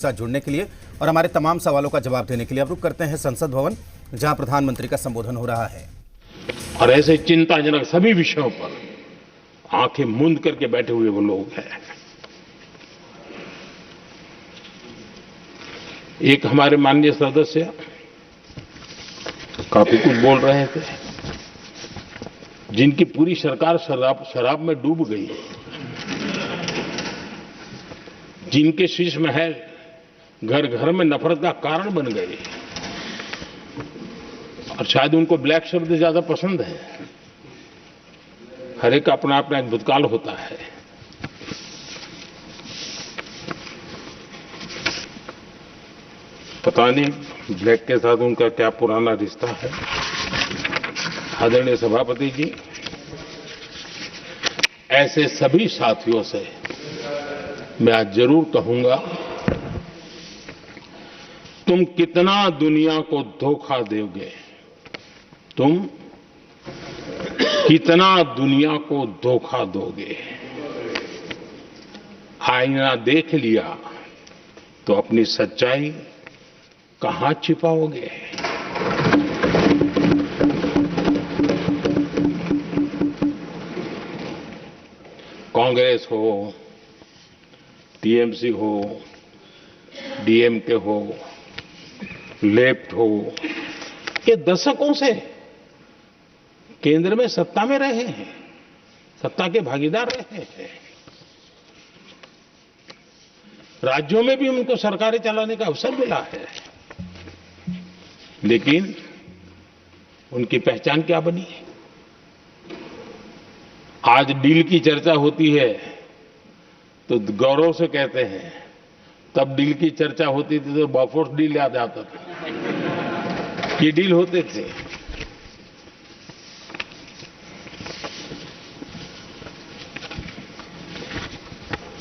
साथ जुड़ने के लिए और हमारे तमाम सवालों का जवाब देने के लिए अब रुक करते हैं संसद भवन, जहां प्रधानमंत्री का संबोधन हो रहा है। और ऐसे चिंताजनक सभी विषयों पर आंखें मूंद करके बैठे हुए वो लोग हैं। एक हमारे माननीय सदस्य काफी कुछ बोल रहे थे, जिनकी पूरी सरकार शराब में डूब गई, जिनके शीश महल घर घर में नफरत का कारण बन गए, और शायद उनको ब्लैक शब्द ज्यादा पसंद है। हर एक का अपना अपना एक भूतकाल होता है। पता नहीं ब्लैक के साथ उनका क्या पुराना रिश्ता है। आदरणीय सभापति जी, ऐसे सभी साथियों से मैं आज जरूर कहूंगा, तुम कितना दुनिया को धोखा दोगे, तुम कितना दुनिया को धोखा दोगे। आईना देख लिया तो अपनी सच्चाई कहां छिपाओगे। कांग्रेस हो, टीएमसी हो, डीएमके हो, लेफ्ट हो, ये दशकों से केंद्र में सत्ता में रहे हैं, सत्ता के भागीदार रहे हैं। राज्यों में भी उनको सरकारें चलाने का अवसर मिला है, लेकिन उनकी पहचान क्या बनी है। आज डील की चर्चा होती है तो गौरव से कहते हैं, तब डील की चर्चा होती थी तो बॉफोर्स डील याद आता था। ये डील होते थे।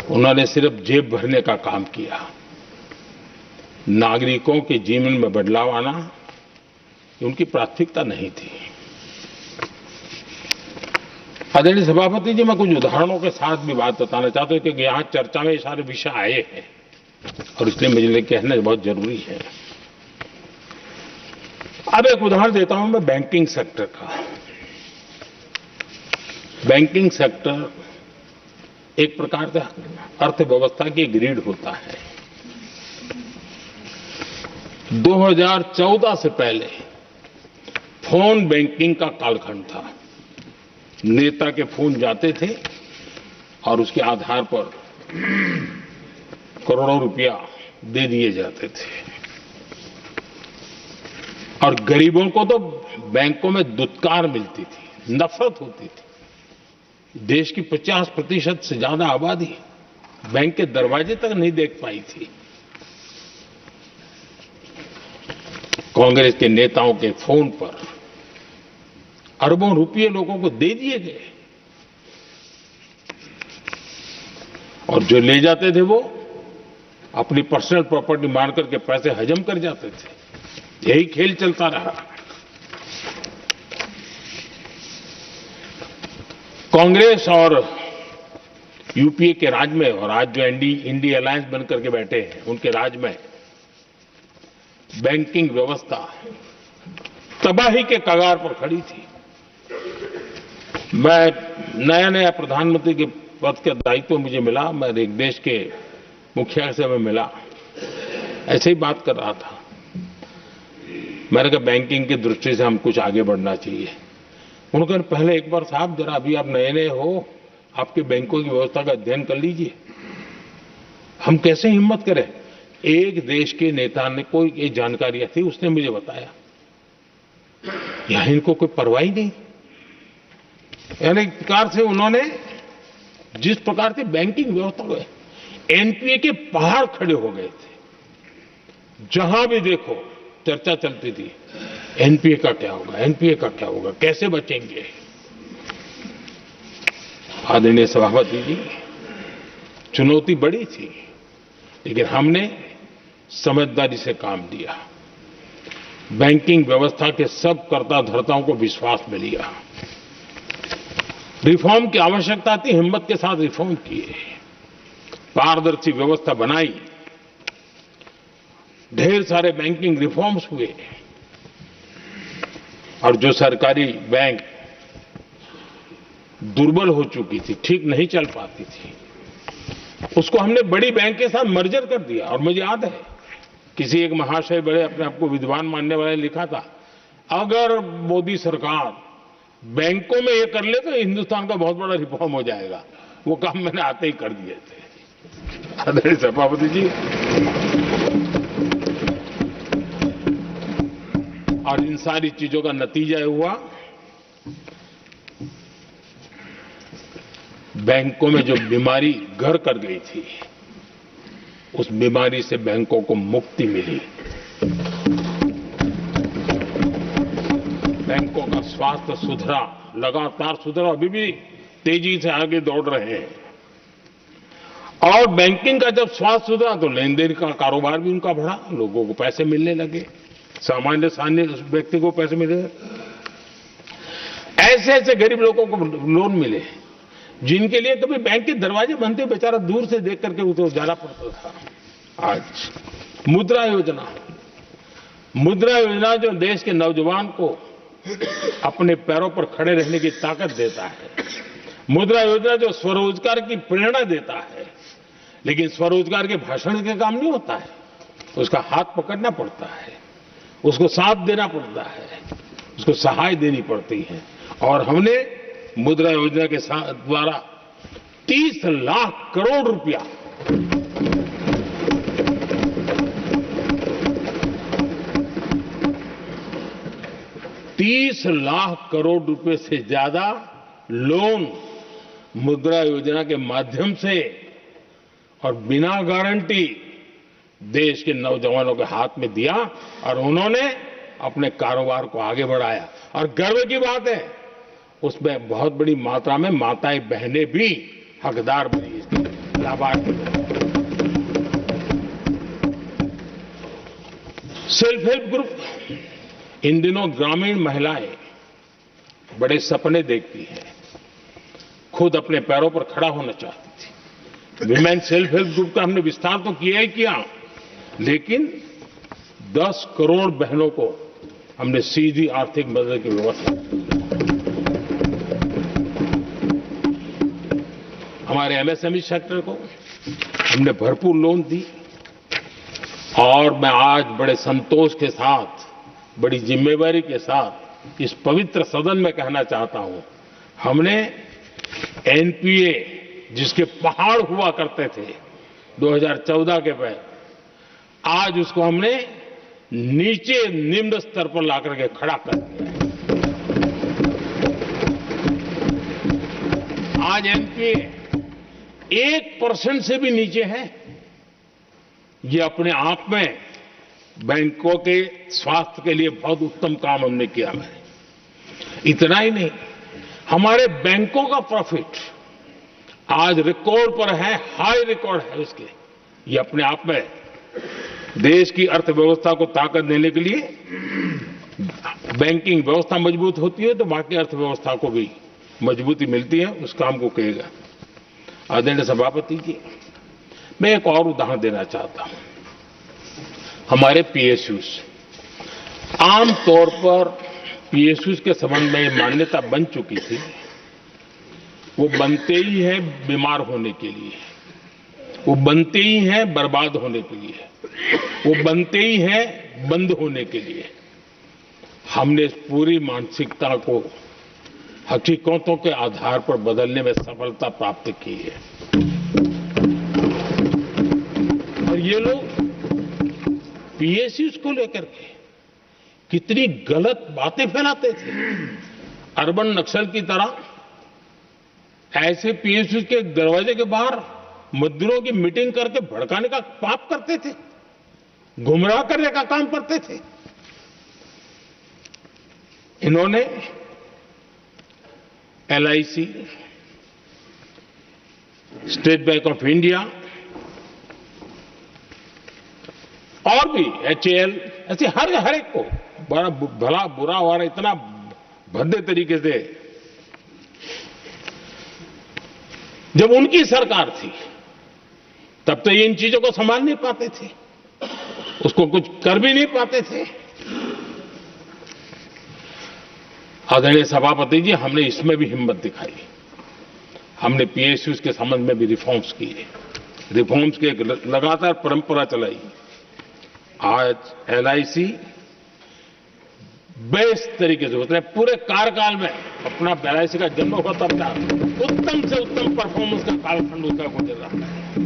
उन्होंने सिर्फ जेब भरने का काम किया। नागरिकों के जीवन में बदलाव आना उनकी प्राथमिकता नहीं थी। आदरणीय सभापति जी, मैं कुछ उदाहरणों के साथ भी बात बताना चाहता हूं, क्योंकि यहां चर्चा में ये सारे विषय आए हैं और इसलिए मुझे कहना बहुत जरूरी है। अब एक उदाहरण देता हूं मैं बैंकिंग सेक्टर का। बैंकिंग सेक्टर एक प्रकार से अर्थव्यवस्था की ग्रिड होता है। 2014 से पहले फोन बैंकिंग का कालखंड था। नेता के फोन जाते थे और उसके आधार पर करोड़ों रुपया दे दिए जाते थे, और गरीबों को तो बैंकों में दुत्कार मिलती थी, नफरत होती थी। देश की 50% से ज्यादा आबादी बैंक के दरवाजे तक नहीं देख पाई थी। कांग्रेस के नेताओं के फोन पर अरबों रुपये लोगों को दे दिए गए, और जो ले जाते थे वो अपनी पर्सनल प्रॉपर्टी मान करके पैसे हजम कर जाते थे। यही खेल चलता रहा। कांग्रेस और यूपीए के राज में, और आज जो इंडी अलायंस बनकर के बैठे हैं, उनके राज में बैंकिंग व्यवस्था तबाही के कगार पर खड़ी थी। मैं नया प्रधानमंत्री के पद का दायित्व मुझे मिला, मैं एक देश के मुखिया से मैं मिला, ऐसे ही बात कर रहा था। मैंने कहा बैंकिंग की दृष्टि से हम कुछ आगे बढ़ना चाहिए। उन्होंने कहा पहले एक बार साहब जरा, अभी आप नए हो, आपके बैंकों की व्यवस्था का अध्ययन कर लीजिए। हम कैसे हिम्मत करें। एक देश के नेता ने कोई एक जानकारियां थी, उसने मुझे बताया, यहां इनको कोई परवाह ही नहीं। यानी एक प्रकार से उन्होंने जिस प्रकार से बैंकिंग व्यवस्था को, एनपीए के पहाड़ खड़े हो गए थे। जहां भी देखो चर्चा चलती थी, एनपीए का क्या होगा, एनपीए का क्या होगा, कैसे बचेंगे। आदरणीय सभापति जी, चुनौती बड़ी थी, लेकिन हमने समझदारी से काम लिया। बैंकिंग व्यवस्था के सब कर्ता धर्ताओं को विश्वास में लिया। रिफॉर्म की आवश्यकता थी, हिम्मत के साथ रिफॉर्म किए। पारदर्शी व्यवस्था बनाई ढेर सारे बैंकिंग रिफॉर्म्स हुए और जो सरकारी बैंक दुर्बल हो चुकी थी, ठीक नहीं चल पाती थी, उसको हमने बड़ी बैंक के साथ मर्जर कर दिया। और मुझे याद है किसी एक महाशय बड़े अपने आप को विद्वान मानने वाले ने लिखा था, अगर मोदी सरकार बैंकों में ये कर ले तो हिंदुस्तान का बहुत बड़ा रिफॉर्म हो जाएगा। वो काम मैंने आते ही कर दिए थे। आदरणीय सभापति जी, और इन सारी चीजों का नतीजा हुआ बैंकों में जो बीमारी घर कर गई थी, उस बीमारी से बैंकों को मुक्ति मिली। बैंकों का स्वास्थ्य सुधरा, लगातार सुधरा, अभी भी तेजी से आगे दौड़ रहे हैं। और बैंकिंग का जब स्वास्थ्य सुधरा तो लेन देन का कारोबार भी उनका बढ़ा, लोगों को पैसे मिलने लगे, सामान्य व्यक्ति को पैसे मिले। ऐसे ऐसे गरीब लोगों को लोन मिले जिनके लिए कभी बैंक के दरवाजे बंद थे, बेचारा दूर से देख करके उसे जाना पड़ता था। आज मुद्रा योजना जो देश के नौजवान को अपने पैरों पर खड़े रहने की ताकत देता है, मुद्रा योजना जो स्वरोजगार की प्रेरणा देता है, लेकिन स्वरोजगार के भाषण के काम नहीं होता है, उसका हाथ पकड़ना पड़ता है, उसको साथ देना पड़ता है, उसको सहाय देनी पड़ती है। और हमने मुद्रा योजना के द्वारा 30 लाख करोड़ रुपया ₹30 लाख से ज्यादा लोन मुद्रा योजना के माध्यम से और बिना गारंटी देश के नौजवानों के हाथ में दिया और उन्होंने अपने कारोबार को आगे बढ़ाया। और गर्व की बात है, उसमें बहुत बड़ी मात्रा में माताएं बहनें भी हकदार बनी, लाभार्थी। सेल्फ हेल्प ग्रुप, इन दिनों ग्रामीण महिलाएं बड़े सपने देखती हैं, खुद अपने पैरों पर खड़ा होना चाहती थी। विमेन सेल्फ हेल्प ग्रुप का हमने विस्तार तो किया ही किया, लेकिन 10 करोड़ बहनों को हमने सीधी आर्थिक मदद की व्यवस्था की। हमारे एमएसएमई सेक्टर को हमने भरपूर लोन दी। और मैं आज बड़े संतोष के साथ, बड़ी जिम्मेवारी के साथ इस पवित्र सदन में कहना चाहता हूं, हमने एनपीए जिसके पहाड़ हुआ करते थे 2014 के पहले, आज उसको हमने नीचे निम्न स्तर पर लाकर के खड़ा कर दिया। आज एनपीए 1% से भी नीचे है। ये अपने आप में बैंकों के स्वास्थ्य के लिए बहुत उत्तम काम हमने किया है। इतना ही नहीं, हमारे बैंकों का प्रॉफिट आज रिकॉर्ड पर है, हाई रिकॉर्ड है उसके। ये अपने आप में देश की अर्थव्यवस्था को ताकत देने के लिए, बैंकिंग व्यवस्था मजबूत होती है तो बाकी अर्थव्यवस्था को भी मजबूती मिलती है। उस काम को कहेगा। आदरणीय सभापति जी, मैं एक और उदाहरण देना चाहता हूं। हमारे पीएसयूज, आमतौर पर पीएसयूज के संबंध में मान्यता बन चुकी थी, वो बनते ही हैं बीमार होने के लिए, वो बनते ही हैं बर्बाद होने के लिए, वो बनते ही हैं बंद होने के लिए। हमने इस पूरी मानसिकता को हकीकतों के आधार पर बदलने में सफलता प्राप्त की है। और ये लोग पीएसयूज को लेकर के कितनी गलत बातें फैलाते थे। अर्बन नक्सल की तरह ऐसे पीएसयूज के दरवाजे के बाहर मजदूरों की मीटिंग करके भड़काने का पाप करते थे, गुमराह करने का काम करते थे। इन्होंने LIC, state bank of India और भी एचएएल, ऐसे हर एक को बड़ा भला बुरा और इतना भद्दे तरीके से, जब उनकी सरकार थी तब तो ये इन चीजों को संभाल नहीं पाते थे। उसको कुछ कर भी नहीं पाते थे। आदरणीय सभापति जी, हमने इसमें भी हिम्मत दिखाई। हमने पीएसयूज के संबंध में भी रिफॉर्म्स किए, रिफॉर्म्स की एक लगातार परंपरा चलाई। आज एलआईसी बेस्ट तरीके से होता है, पूरे कार्यकाल में अपना एलआईसी का जन्म हुआ तब तक उत्तम से उत्तम परफॉर्मेंस का कालखंड उसका गुजर रहा है।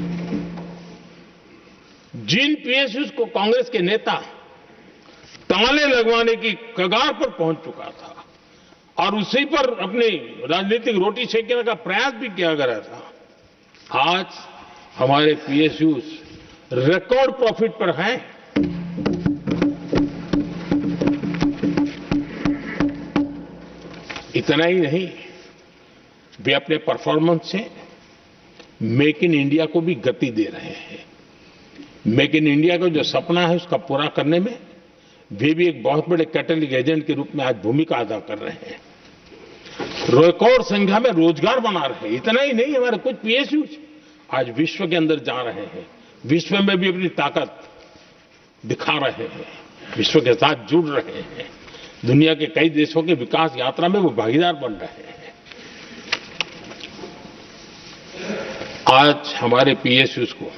जिन पीएसयूज को कांग्रेस के नेता ताले लगवाने की कगार पर पहुंच चुका था और उसी पर अपनी राजनीतिक रोटी सेकने का प्रयास भी किया गया था, आज हमारे पीएसयूज रिकॉर्ड प्रॉफिट पर हैं। इतना ही नहीं, वे अपने परफॉर्मेंस से मेक इन इंडिया को भी गति दे रहे हैं। मेक इन इंडिया का जो सपना है उसका पूरा करने में वे भी एक बहुत बड़े कैटलिक एजेंट के रूप में आज भूमिका अदा कर रहे हैं। रिकॉर्ड संख्या में रोजगार बना रहे हैं। इतना ही नहीं, हमारे कुछ पीएसयूज आज विश्व के अंदर जा रहे हैं, विश्व में भी अपनी ताकत दिखा रहे हैं, विश्व के साथ जुड़ रहे हैं, दुनिया के कई देशों के विकास यात्रा में वो भागीदार बन रहे हैं। आज हमारे पीएसयूज को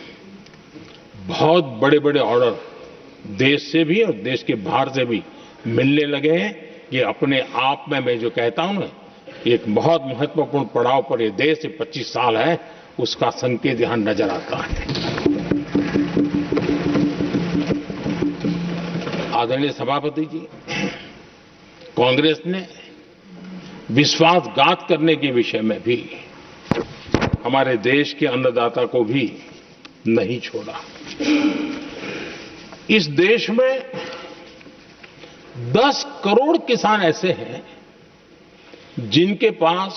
बहुत बड़े बड़े ऑर्डर देश से भी और देश के बाहर से भी मिलने लगे हैं। ये अपने आप में मैं जो कहता हूं ना, एक बहुत महत्वपूर्ण पड़ाव पर ये देश 25 साल है, उसका संकेत यहां नजर आता है। आदरणीय सभापति जी, कांग्रेस ने विश्वासघात करने के विषय में भी हमारे देश के अन्नदाता को भी नहीं छोड़ा। इस देश में 10 करोड़ किसान ऐसे हैं जिनके पास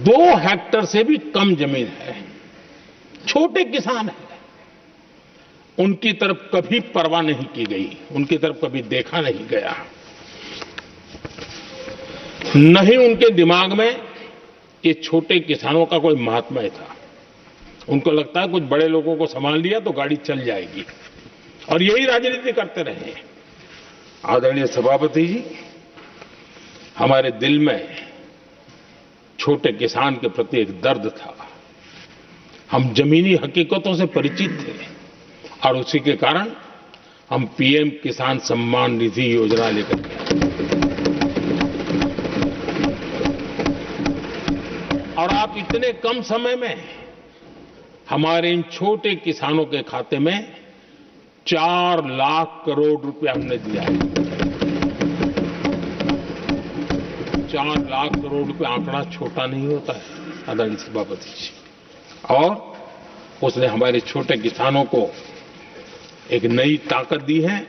2 हेक्टेयर से भी कम जमीन है, छोटे किसान हैं। उनकी तरफ कभी परवाह नहीं की गई, उनकी तरफ कभी देखा नहीं गया, नहीं उनके दिमाग में ये छोटे किसानों का कोई महात्म्य था। उनको लगता है कुछ बड़े लोगों को संभाल लिया तो गाड़ी चल जाएगी, और यही राजनीति करते रहे। आदरणीय सभापति जी, हमारे दिल में छोटे किसान के प्रति एक दर्द था। हम जमीनी हकीकतों से परिचित थे और उसी के कारण हम पीएम किसान सम्मान निधि योजना लेकर के, और आप इतने कम समय में हमारे इन छोटे किसानों के खाते में 4 लाख करोड़ रुपया हमने दिया है। 4 लाख करोड़ रुपया आंकड़ा छोटा नहीं होता है आदरणीय सभापति जी, और उसने हमारे छोटे किसानों को एक नई ताकत दी है,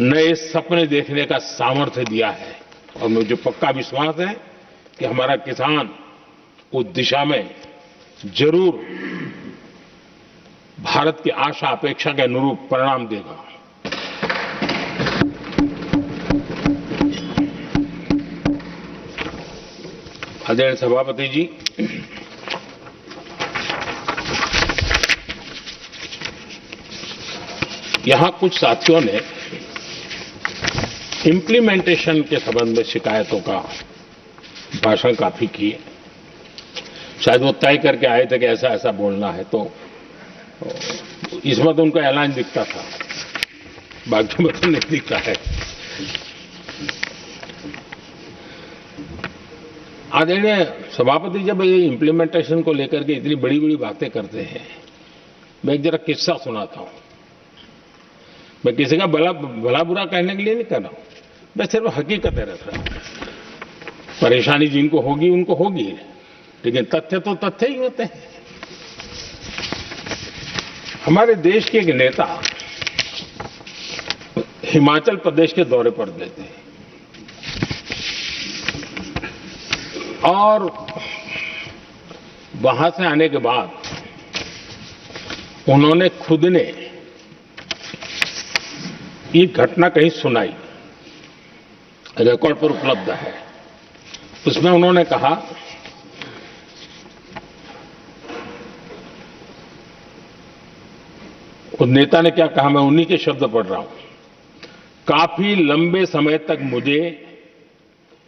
नए सपने देखने का सामर्थ्य दिया है। और मुझे पक्का विश्वास है कि हमारा किसान उस दिशा में जरूर भारत की आशा अपेक्षा के अनुरूप परिणाम देगा। आदरणीय सभापति जी, यहां कुछ साथियों ने इंप्लीमेंटेशन के संबंध में शिकायतों का भाषण काफी किए। शायद वो तय करके आए थे कि ऐसा ऐसा बोलना है, तो इसमें तो उनका ऐलान दिखता था, बाकी में तो नहीं दिखता है। आदरणीय सभापति, जब ये इंप्लीमेंटेशन को लेकर के इतनी बड़ी बड़ी बातें करते हैं, मैं एक जरा किस्सा सुनाता हूं। मैं किसी का भला बुरा कहने के लिए नहीं कर रहा हूं, मैं सिर्फ हकीकतें रख रहा हूं। परेशानी जिनको होगी उनको होगी, लेकिन तथ्य तो तथ्य ही होते हैं। हमारे देश के एक नेता हिमाचल प्रदेश के दौरे पर गए थे और वहां से आने के बाद उन्होंने खुद ने ये घटना कहीं सुनाई, रिकॉर्ड पर उपलब्ध है। उसमें उन्होंने कहा उस नेता ने क्या कहा, मैं उन्हीं के शब्द पढ़ रहा हूं। काफी लंबे समय तक मुझे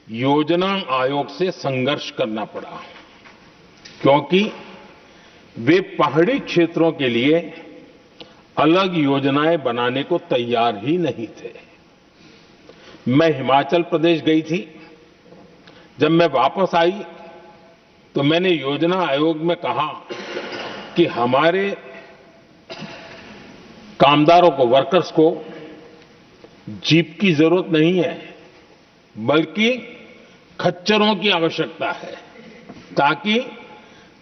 योजना आयोग से संघर्ष करना पड़ा, क्योंकि वे पहाड़ी क्षेत्रों के लिए अलग योजनाएं बनाने को तैयार ही नहीं थे। मैं हिमाचल प्रदेश गई थी। जब मैं वापस आई तो मैंने योजना आयोग में कहा कि हमारे कामदारों को, वर्कर्स को जीप की जरूरत नहीं है, बल्कि खच्चरों की आवश्यकता है, ताकि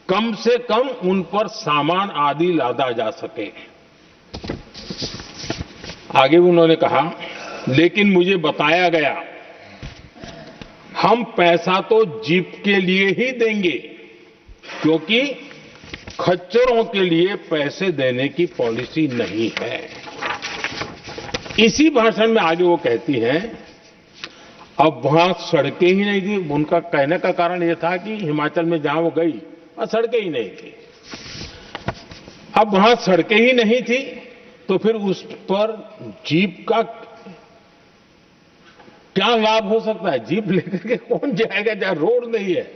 कम से कम उन पर सामान आदि लादा जा सके। आगे उन्होंने कहा, लेकिन मुझे बताया गया हम पैसा तो जीप के लिए ही देंगे, क्योंकि खच्चरों के लिए पैसे देने की पॉलिसी नहीं है। इसी भाषण में आगे वो कहती हैं, अब वहां सड़कें ही नहीं थी। उनका कहने का कारण यह था कि हिमाचल में जहां वो गई वहां सड़कें ही नहीं थी। अब वहां सड़कें ही नहीं थी तो फिर उस पर जीप का क्या लाभ हो सकता है? जीप लेकर के कौन जाएगा जहां रोड नहीं है?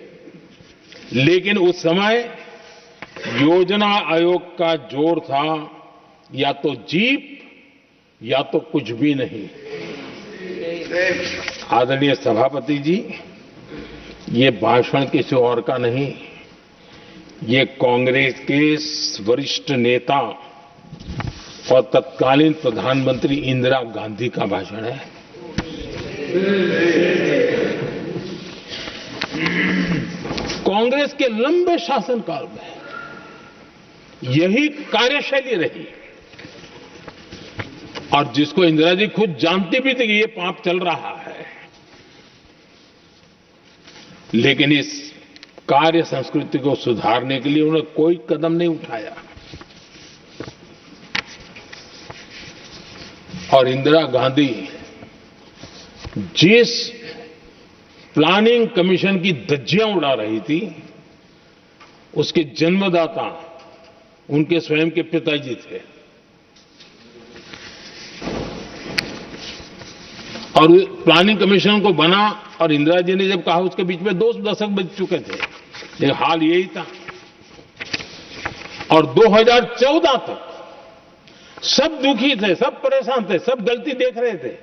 लेकिन उस समय योजना आयोग का जोर था या तो जीप या तो कुछ भी नहीं। आदरणीय सभापति जी, ये भाषण किसी और का नहीं, ये कांग्रेस के वरिष्ठ नेता और तत्कालीन प्रधानमंत्री इंदिरा गांधी का भाषण है। कांग्रेस के लंबे शासनकाल में यही कार्यशैली रही, और जिसको इंदिरा जी खुद जानती भी थी कि ये पाप चल रहा है, लेकिन इस कार्य संस्कृति को सुधारने के लिए उन्होंने कोई कदम नहीं उठाया। और इंदिरा गांधी जिस प्लानिंग कमीशन की धज्जियां उड़ा रही थी, उसके जन्मदाता उनके स्वयं के पिताजी थे। और प्लानिंग कमीशन को बना और इंदिरा जी ने जब कहा, उसके बीच में 2 दशक बज चुके थे, लेकिन हाल यही था। और 2014 तक सब दुखी थे, सब परेशान थे, सब गलती देख रहे थे,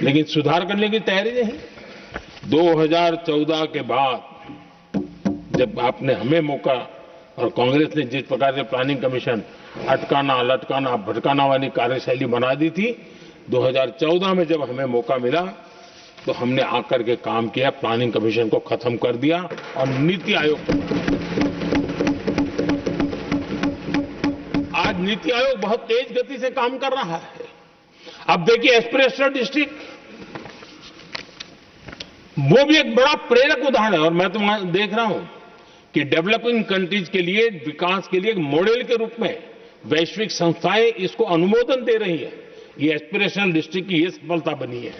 लेकिन सुधार करने की तैयारी नहीं। 2014 के बाद जब आपने हमें मौका और कांग्रेस ने जिस प्रकार से प्लानिंग कमीशन अटकाना, लटकाना, भटकाना वाली कार्यशैली बना दी थी, 2014 में जब हमें मौका मिला तो हमने आकर के काम किया, प्लानिंग कमीशन को खत्म कर दिया और नीति आयोग को। आज नीति आयोग बहुत तेज गति से काम कर रहा है। अब देखिए एस्पिरेशनल डिस्ट्रिक्ट, वो भी एक बड़ा प्रेरक उदाहरण है। और मैं तो देख रहा हूं कि डेवलपिंग कंट्रीज के लिए, विकास के लिए एक मॉडल के रूप में वैश्विक संस्थाएं इसको अनुमोदन दे रही है। ये एस्पिरेशनल डिस्ट्रिक्ट की ये सफलता बनी है।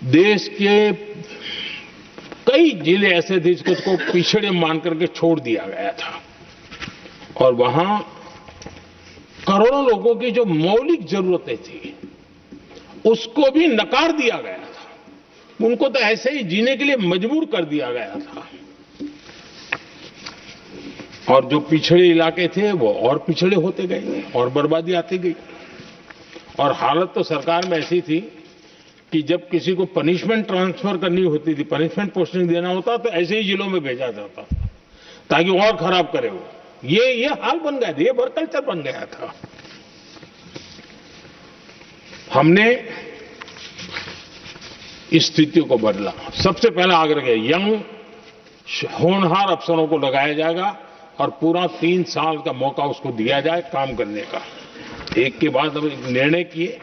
देश के कई जिले ऐसे थे जिसको पिछड़े मान करके छोड़ दिया गया था, और वहां करोड़ों लोगों की जो मौलिक जरूरतें थी उसको भी नकार दिया गया था। उनको तो ऐसे ही जीने के लिए मजबूर कर दिया गया था। और जो पिछड़े इलाके थे वो और पिछड़े होते गए और बर्बादी आती गई। और हालत तो सरकार में ऐसी थी कि जब किसी को पनिशमेंट ट्रांसफर करनी होती थी, पनिशमेंट पोस्टिंग देना होता, तो ऐसे ही जिलों में भेजा जाता था ताकि और खराब करे वो। ये हाल बन गया था, ये वर्क कल्चर बन गया था। हमने इस स्थिति को बदला। सबसे पहला आग्रह किया, यंग होनहार अफसरों को लगाया जाएगा और पूरा 3 साल का मौका उसको दिया जाए काम करने का। एक के बाद हम निर्णय किए।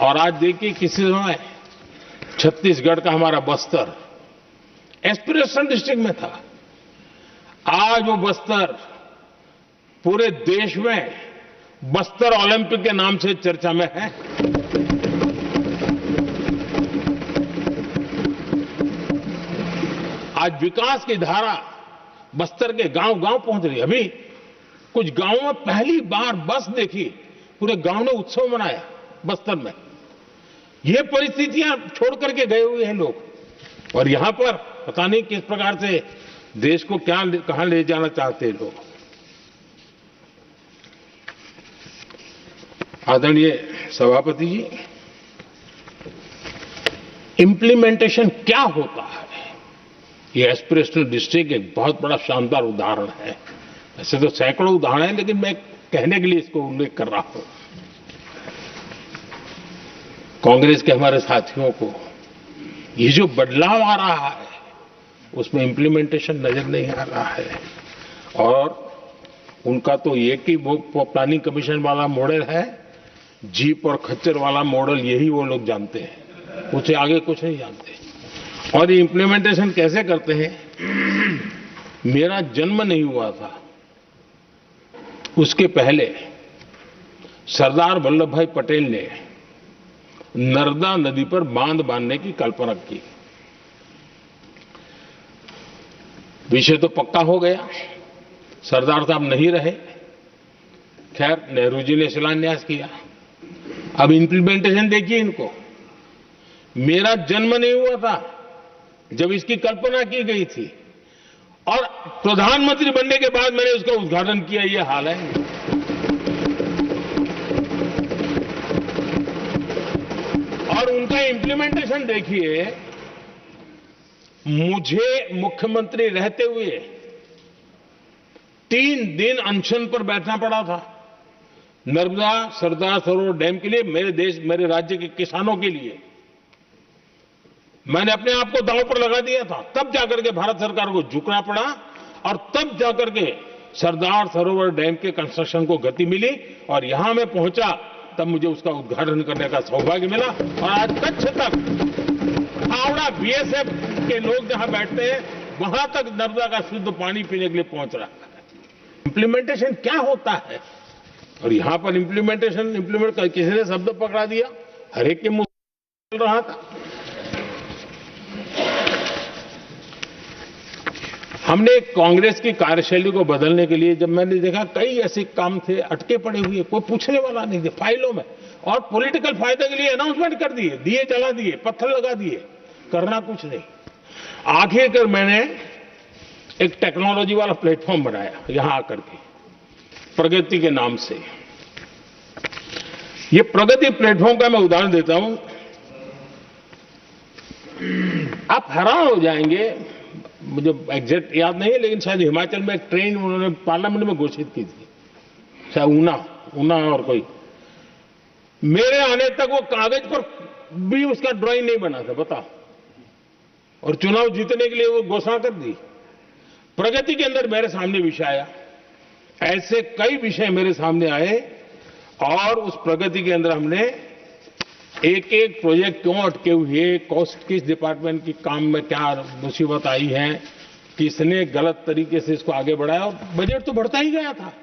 और आज देखिए किसी समय छत्तीसगढ़ का हमारा बस्तर एस्पिरेशनल डिस्ट्रिक्ट में था, आज वो बस्तर पूरे देश में बस्तर ओलंपिक के नाम से चर्चा में है। आज विकास की धारा बस्तर के गांव गांव पहुंच रही है। अभी कुछ गांवों में पहली बार बस देखी, पूरे गांव ने उत्सव मनाया बस्तर में। ये परिस्थितियां छोड़ करके गए हुए हैं लोग, और यहां पर पता नहीं किस प्रकार से देश को कहां ले जाना चाहते हैं लोग। आदरणीय सभापति जी, इंप्लीमेंटेशन क्या होता है, ये एस्पिरेशनल डिस्ट्रिक्ट एक बहुत बड़ा शानदार उदाहरण है। ऐसे तो सैकड़ों उदाहरण हैं, लेकिन मैं कहने के लिए इसको उल्लेख कर रहा हूं। कांग्रेस के हमारे साथियों को ये जो बदलाव आ रहा है उसमें इंप्लीमेंटेशन नजर नहीं आ रहा है, और उनका तो एक ही प्लानिंग कमीशन वाला मॉडल है, जीप और खच्चर वाला मॉडल, यही वो लोग जानते हैं, उससे आगे कुछ नहीं जानते। और ये इंप्लीमेंटेशन कैसे करते हैं? मेरा जन्म नहीं हुआ था उसके पहले सरदार वल्लभ भाई पटेल ने नर्मदा नदी पर बांध बांधने की कल्पना की। विषय तो पक्का हो गया, सरदार साहब नहीं रहे, खैर नेहरू जी ने शिलान्यास किया। अब इंप्लीमेंटेशन देखिए इनको। मेरा जन्म नहीं हुआ था जब इसकी कल्पना की गई थी, और प्रधानमंत्री बनने के बाद मैंने उसका उद्घाटन किया, ये हाल है। और उनका इंप्लीमेंटेशन देखिए, मुझे मुख्यमंत्री रहते हुए 3 दिन अनशन पर बैठना पड़ा था नर्मदा सरदार सरोवर डैम के लिए, मेरे राज्य के किसानों के लिए। मैंने अपने आप को दांव पर लगा दिया था, तब जाकर के भारत सरकार को झुकना पड़ा, और तब जाकर के सरदार सरोवर डैम के कंस्ट्रक्शन को गति मिली, और यहां मैं पहुंचा तब मुझे उसका उद्घाटन करने का सौभाग्य मिला। और आज कच्छ तक, हावड़ा बीएसएफ के लोग जहां बैठते हैं वहां तक नर्मदा का शुद्ध पानी पीने के लिए पहुंच रहा है। इंप्लीमेंटेशन क्या होता है? और यहां पर इम्प्लीमेंट किसी ने शब्द पकड़ा दिया, हर एक के मुंह चल रहा था। हमने कांग्रेस की कार्यशैली को बदलने के लिए, जब मैंने देखा कई ऐसे काम थे अटके पड़े हुए, कोई पूछने वाला नहीं थे फाइलों में, और पॉलिटिकल फायदे के लिए अनाउंसमेंट कर दिए, दिए जला दिए, पत्थर लगा दिए, करना कुछ नहीं। आखिरकार मैंने एक टेक्नोलॉजी वाला प्लेटफॉर्म बनाया यहां आकर के, प्रगति के नाम से। ये प्रगति प्लेटफॉर्म का मैं उदाहरण देता हूं, आप हैरान हो जाएंगे। मुझे एग्जैक्ट याद नहीं है, लेकिन शायद हिमाचल में एक ट्रेन उन्होंने पार्लियामेंट में घोषित की थी, शायद ऊना और कोई। मेरे आने तक वो कागज पर भी उसका ड्राइंग नहीं बना था, बताओ, और चुनाव जीतने के लिए वो घोषणा कर दी। प्रगति के अंदर मेरे सामने विषय आया, ऐसे कई विषय मेरे सामने आए, और उस प्रगति के अंदर हमने एक एक प्रोजेक्ट क्यों अटके हुए, कॉस्ट किस डिपार्टमेंट की काम में क्या मुसीबत आई है, किसने गलत तरीके से इसको आगे बढ़ाया, और बजट तो बढ़ता ही गया था।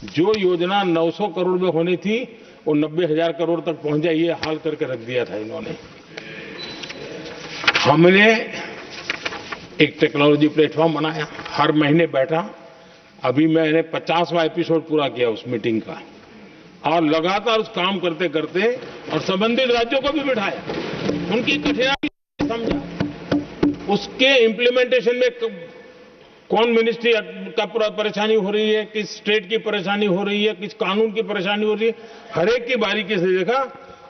जो योजना 900 करोड़ में होनी थी वो 90,000 करोड़ तक पहुंच जाए, ये हाल करके रख दिया था इन्होंने। हमने एक टेक्नोलॉजी प्लेटफॉर्म बनाया, हर महीने बैठा, अभी मैंने 50वां एपिसोड पूरा किया उस मीटिंग का, और लगातार उस काम करते करते और संबंधित राज्यों को भी बिठाया, उनकी कठिनाई समझा, उसके इंप्लीमेंटेशन में कौन मिनिस्ट्री का परेशानी हो रही है, किस स्टेट की परेशानी हो रही है, किस कानून की परेशानी हो रही है, हर एक की बारीकी से देखा।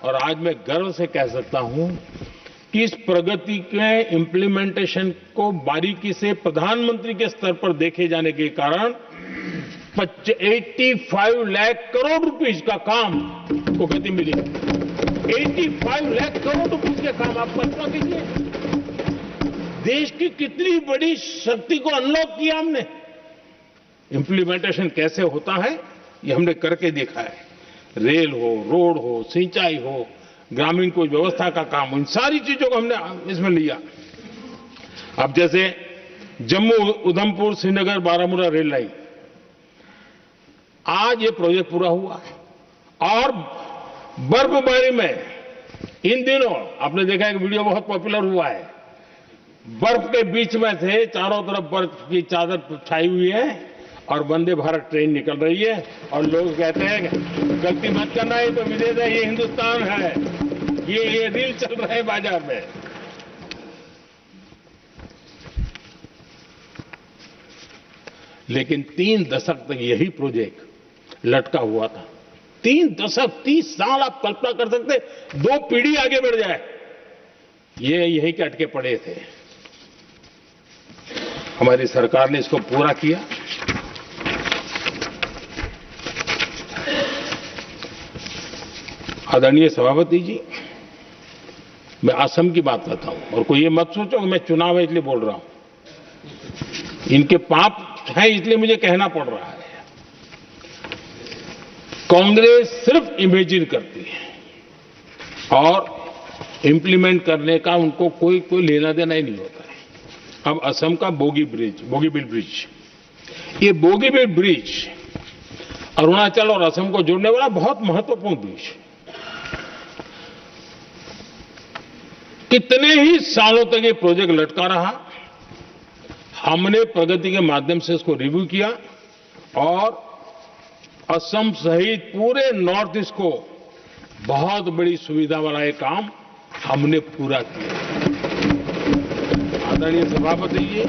और आज मैं गर्व से कह सकता हूं कि इस प्रगति के इंप्लीमेंटेशन को बारीकी से प्रधानमंत्री के स्तर पर देखे जाने के कारण 85 लाख करोड़ रुपीस का काम को गति मिली। 85 लाख करोड़ रुपीस के काम, आप कल्पना कीजिए, देश की कितनी बड़ी शक्ति को अनलॉक किया हमने। इंप्लीमेंटेशन कैसे होता है ये हमने करके देखा है। रेल हो, रोड हो, सिंचाई हो, ग्रामीण कोई व्यवस्था का काम, इन सारी चीजों को हमने इसमें लिया। अब जैसे जम्मू उधमपुर श्रीनगर बारामूला रेल लाइन, आज ये प्रोजेक्ट पूरा हुआ, और बर्फबारी में इन दिनों आपने देखा एक वीडियो बहुत पॉपुलर हुआ है, बर्फ के बीच में थे, चारों तरफ बर्फ की चादर छाई हुई है और वंदे भारत ट्रेन निकल रही है और लोग कहते हैं गलती मत करना, ये तो विदेश है, ये हिंदुस्तान है, ये रील चल रहे हैं बाजार में। लेकिन 3 दशक तक यही प्रोजेक्ट लटका हुआ था। 3 दशक, 30 साल, आप कल्पना कर सकते, 2 पीढ़ी आगे बढ़ जाए, ये यहीं के अटके पड़े थे। हमारी सरकार ने इसको पूरा किया। आदरणीय सभापति जी, मैं असम की बात करता हूं और कोई ये मत सोचो कि मैं चुनाव है इसलिए बोल रहा हूं। इनके पाप है इसलिए मुझे कहना पड़ रहा है। कांग्रेस सिर्फ इमेजिन करती है और इंप्लीमेंट करने का उनको कोई लेना देना ही नहीं होता है। अब असम का बोगीबिल ब्रिज, ये बोगीबिल ब्रिज अरुणाचल और असम को जोड़ने वाला बहुत महत्वपूर्ण ब्रिज, कितने ही सालों तक ये प्रोजेक्ट लटका रहा। हमने प्रगति के माध्यम से इसको रिव्यू किया और असम सहित पूरे नॉर्थ ईस्ट को बहुत बड़ी सुविधा वाला ये काम हमने पूरा किया। आदरणीय सभापति जी,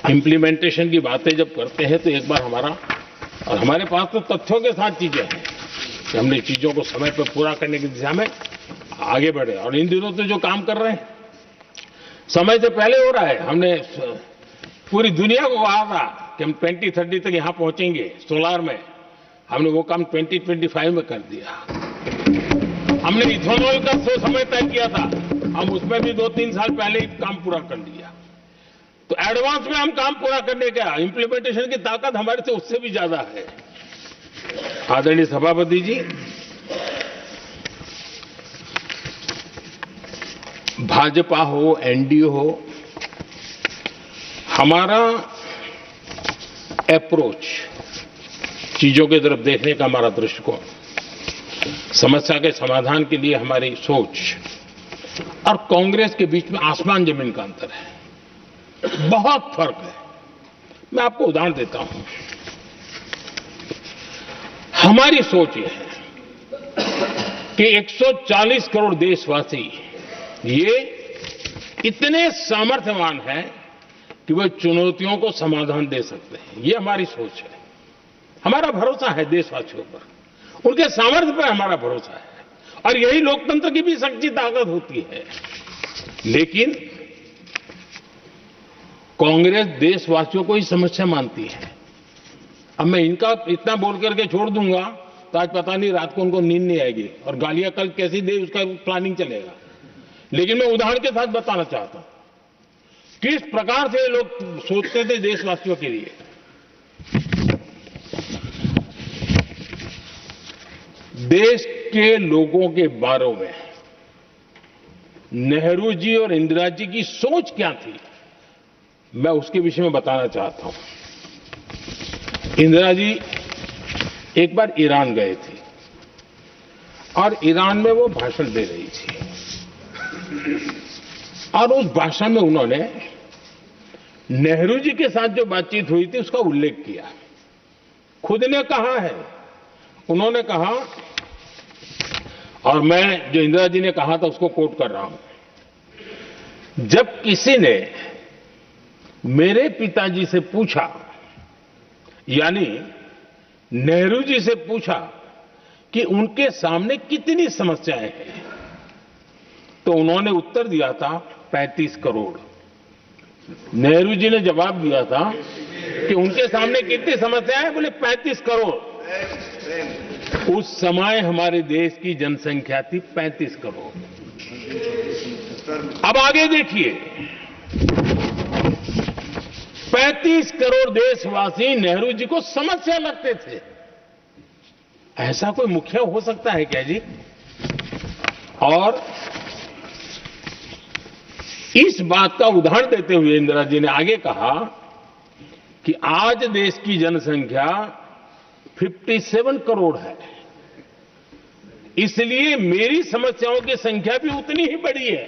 इंप्लीमेंटेशन की बातें जब करते हैं तो एक बार हमारे पास तो तथ्यों के साथ चीजें हैं कि हमने चीजों को समय पर पूरा करने की दिशा में आगे बढ़े। और इन दिनों तो जो काम कर रहे हैं समय से पहले हो रहा है। हमने पूरी दुनिया को कहा था कि हम 2030 तक यहां पहुंचेंगे सोलार में, हमने वो काम 2025 में कर दिया। हमने इथेनॉल का समय तय किया था, हम उसमें भी 2-3 साल पहले ही काम पूरा कर लिया। तो एडवांस में हम काम पूरा करने का, इंप्लीमेंटेशन की ताकत हमारे से उससे भी ज्यादा है। आदरणीय सभापति जी, भाजपा हो, एनडीए हो, हमारा अप्रोच, चीजों की तरफ देखने का हमारा दृष्टिकोण, समस्या के समाधान के लिए हमारी सोच और कांग्रेस के बीच में आसमान जमीन का अंतर है, बहुत फर्क है। मैं आपको उदाहरण देता हूं। हमारी सोच यह है कि 140 करोड़ देशवासी ये इतने सामर्थ्यवान हैं कि वे चुनौतियों को समाधान दे सकते हैं। ये हमारी सोच है। हमारा भरोसा है देशवासियों पर, उनके सामर्थ्य पर हमारा भरोसा है और यही लोकतंत्र की भी सच्ची ताकत होती है। लेकिन कांग्रेस देशवासियों को ही समस्या मानती है। अब मैं इनका इतना बोल करके छोड़ दूंगा तो आज पता नहीं रात को उनको नींद नहीं आएगी और गालियां कल कैसी दे उसका प्लानिंग चलेगा। लेकिन मैं उदाहरण के साथ बताना चाहता हूं किस प्रकार से लोग सोचते थे देशवासियों के लिए। देश के लोगों के बारे में नेहरू जी और इंदिरा जी की सोच क्या थी, मैं उसके विषय में बताना चाहता हूं। इंदिरा जी एक बार ईरान गए थे और ईरान में वो भाषण दे रही थी और उस भाषण में उन्होंने नेहरू जी के साथ जो बातचीत हुई थी उसका उल्लेख किया। खुद ने कहा है, उन्होंने कहा, और मैं जो इंदिरा जी ने कहा था उसको कोट कर रहा हूं, जब किसी ने मेरे पिताजी से पूछा, यानी नेहरू जी से पूछा कि उनके सामने कितनी समस्याएं हैं, तो उन्होंने उत्तर दिया था 35 करोड़। नेहरू जी ने जवाब दिया था कि उनके सामने कितनी समस्याएं हैं, बोले 35 करोड़। उस समय हमारे देश की जनसंख्या थी 35 करोड़। अब आगे देखिए, 35 करोड़ देशवासी नेहरू जी को समस्या लगते थे। ऐसा कोई मुखिया हो सकता है क्या जी? और इस बात का उदाहरण देते हुए इंदिरा जी ने आगे कहा कि आज देश की जनसंख्या 57 करोड़ है। इसलिए मेरी समस्याओं की संख्या भी उतनी ही बड़ी है।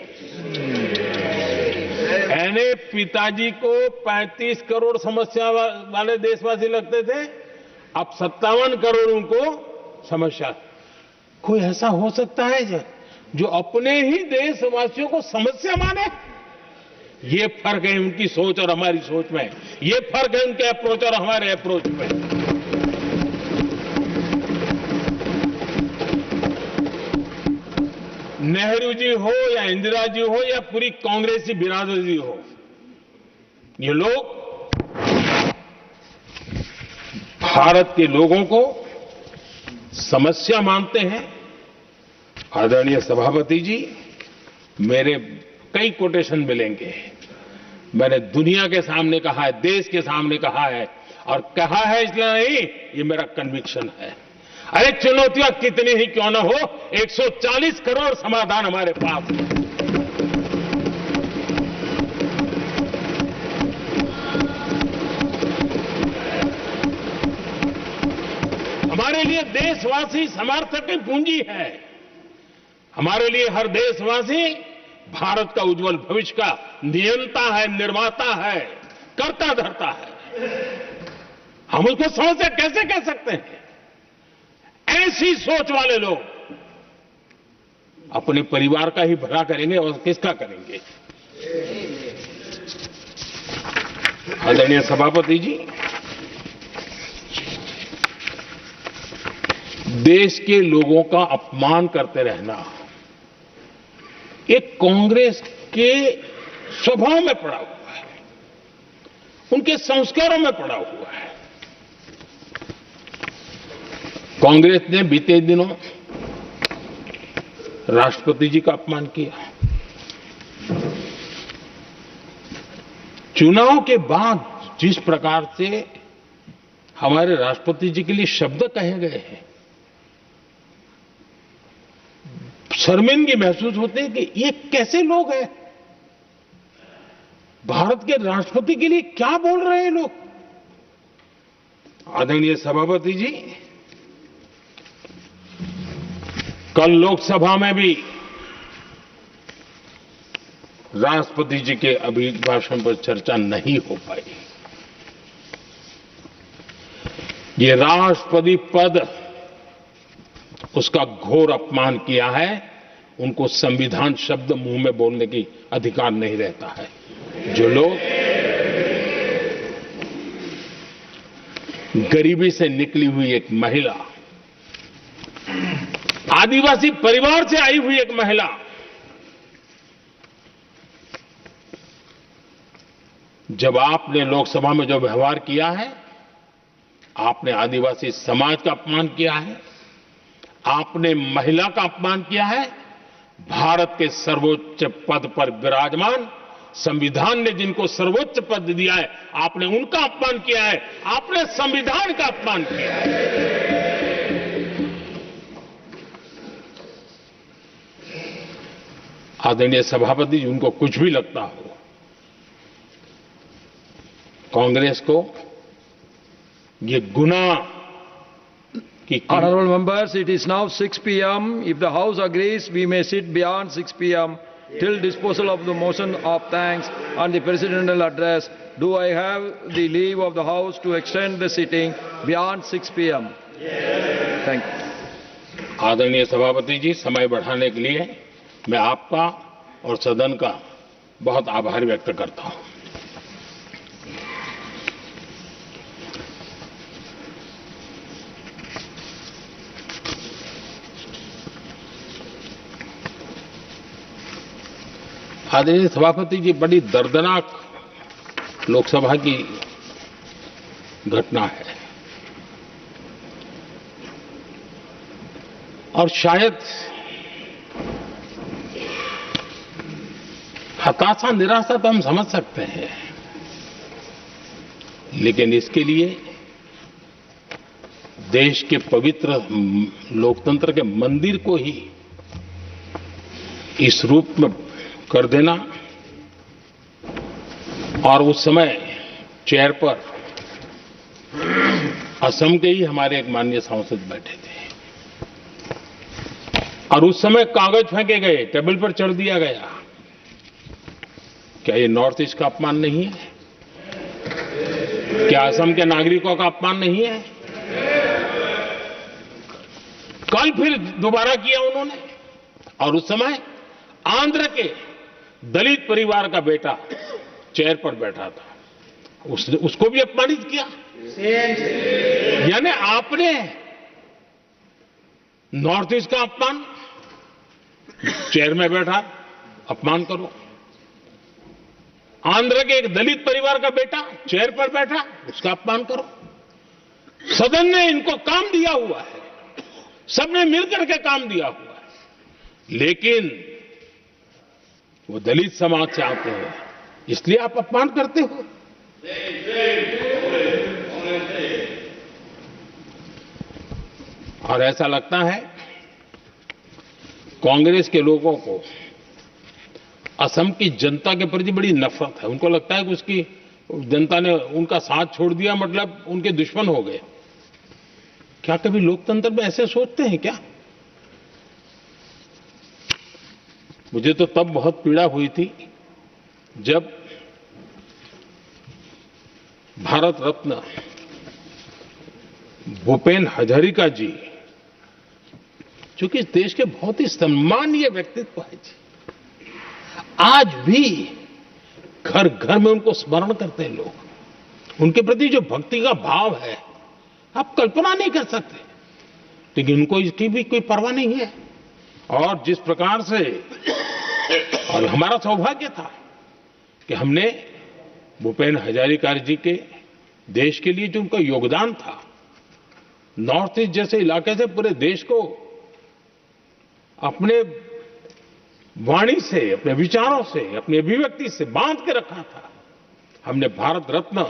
यानी पिताजी को 35 करोड़ समस्या वाले देशवासी लगते थे, अब 57 करोड़ उनको समस्या। कोई ऐसा हो सकता है जो अपने ही देशवासियों को समस्या माने? ये फर्क है उनकी सोच और हमारी सोच में, ये फर्क है उनके अप्रोच और हमारे अप्रोच में। नेहरू जी हो या इंदिरा जी हो या पूरी कांग्रेसी बिरादरी हो, ये लोग भारत के लोगों को समस्या मानते हैं। आदरणीय सभापति जी, मेरे कई कोटेशन मिलेंगे। मैंने दुनिया के सामने कहा है, देश के सामने कहा है, और कहा है इसलिए नहीं, ये मेरा कन्विक्शन है। अरे चुनौतियां कितनी ही क्यों न हो, 140 करोड़ समाधान हमारे पास है। हमारे लिए देशवासी समर्थक की पूंजी है। हमारे लिए हर देशवासी भारत का उज्जवल भविष्य का नियंता है, निर्माता है, कर्ता धर्ता है। हम उसको समस्या कैसे कह सकते हैं? ऐसी सोच वाले लोग अपने परिवार का ही भला करेंगे और किसका करेंगे? आदरणीय सभापति जी, देश के लोगों का अपमान करते रहना एक कांग्रेस के स्वभाव में पड़ा हुआ है, उनके संस्कारों में पड़ा हुआ है। कांग्रेस ने बीते दिनों राष्ट्रपति जी का अपमान किया। चुनाव के बाद जिस प्रकार से हमारे राष्ट्रपति जी के लिए शब्द कहे गए हैं, शर्मिंदगी महसूस होती है कि ये कैसे लोग हैं? भारत के राष्ट्रपति के लिए क्या बोल रहे हैं लोग? आदरणीय सभापति जी, कल लोकसभा में भी राष्ट्रपति जी के अभिभाषण पर चर्चा नहीं हो पाई। ये राष्ट्रपति पद, उसका घोर अपमान किया है। उनको संविधान शब्द मुंह में बोलने की अधिकार नहीं रहता है। जो लोग गरीबी से निकली हुई एक महिला, आदिवासी परिवार से आई हुई एक महिला, जब आपने लोकसभा में जो व्यवहार किया है, आपने आदिवासी समाज का अपमान किया है, आपने महिला का अपमान किया है। भारत के सर्वोच्च पद पर विराजमान, संविधान ने जिनको सर्वोच्च पद दिया है, आपने उनका अपमान किया है, आपने संविधान का अपमान किया है। आदरणीय सभापति जी, उनको कुछ भी लगता हो, कांग्रेस को ये गुनाह Honorable members, it is now 6 p.m. If the House agrees, we may sit beyond 6 p.m. till disposal of the motion of thanks and the presidential address. Do I have the leave of the House to extend the sitting beyond 6 p.m.? Yes. Thank you. आदरणीय सभापति जी, समय बढ़ाने के लिए मैं आपका और सदन का बहुत आभार व्यक्त करता हूं। आदरणीय सभापति जी, बड़ी दर्दनाक लोकसभा की घटना है और शायद हताशा, निराशा तो हम समझ सकते हैं, लेकिन इसके लिए देश के पवित्र लोकतंत्र के मंदिर को ही इस रूप में कर देना, और उस समय चेयर पर असम के ही हमारे एक माननीय सांसद बैठे थे, और उस समय कागज फेंके गए, टेबल पर चढ़ दिया गया। क्या ये नॉर्थ ईस्ट का अपमान नहीं है? क्या असम के नागरिकों का अपमान नहीं है? कल फिर दोबारा किया उन्होंने, और उस समय आंध्र के दलित परिवार का बेटा चेयर पर बैठा था, उसको भी अपमानित किया। यानी आपने नॉर्थ ईस्ट का अपमान, चेयर में बैठा अपमान करो। आंध्र के एक दलित परिवार का बेटा चेयर पर बैठा, उसका अपमान करो। सदन ने इनको काम दिया हुआ है, सबने मिलकर के काम दिया हुआ है, लेकिन वो दलित समाज से आते हैं, इसलिए आप अपमान करते हो। और ऐसा लगता है कांग्रेस के लोगों को असम की जनता के प्रति बड़ी नफरत है। उनको लगता है कि उसकी जनता ने उनका साथ छोड़ दिया, मतलब उनके दुश्मन हो गए। क्या कभी लोकतंत्र में ऐसे सोचते हैं क्या? मुझे तो तब बहुत पीड़ा हुई थी जब भारत रत्न भूपेन हजारिका जी, जो कि इस देश के बहुत ही सम्मानीय व्यक्तित्व है जी, आज भी घर घर में उनको स्मरण करते हैं लोग। उनके प्रति जो भक्ति का भाव है आप कल्पना नहीं कर सकते, लेकिन उनको इसकी भी कोई परवाह नहीं है। और जिस प्रकार से, और हमारा सौभाग्य था कि हमने भूपेन हजारिका जी के देश के लिए जो उनका योगदान था, नॉर्थ ईस्ट जैसे इलाके से पूरे देश को अपने वाणी से, अपने विचारों से, अपनी अभिव्यक्ति से बांध के रखा था। हमने भारत रत्न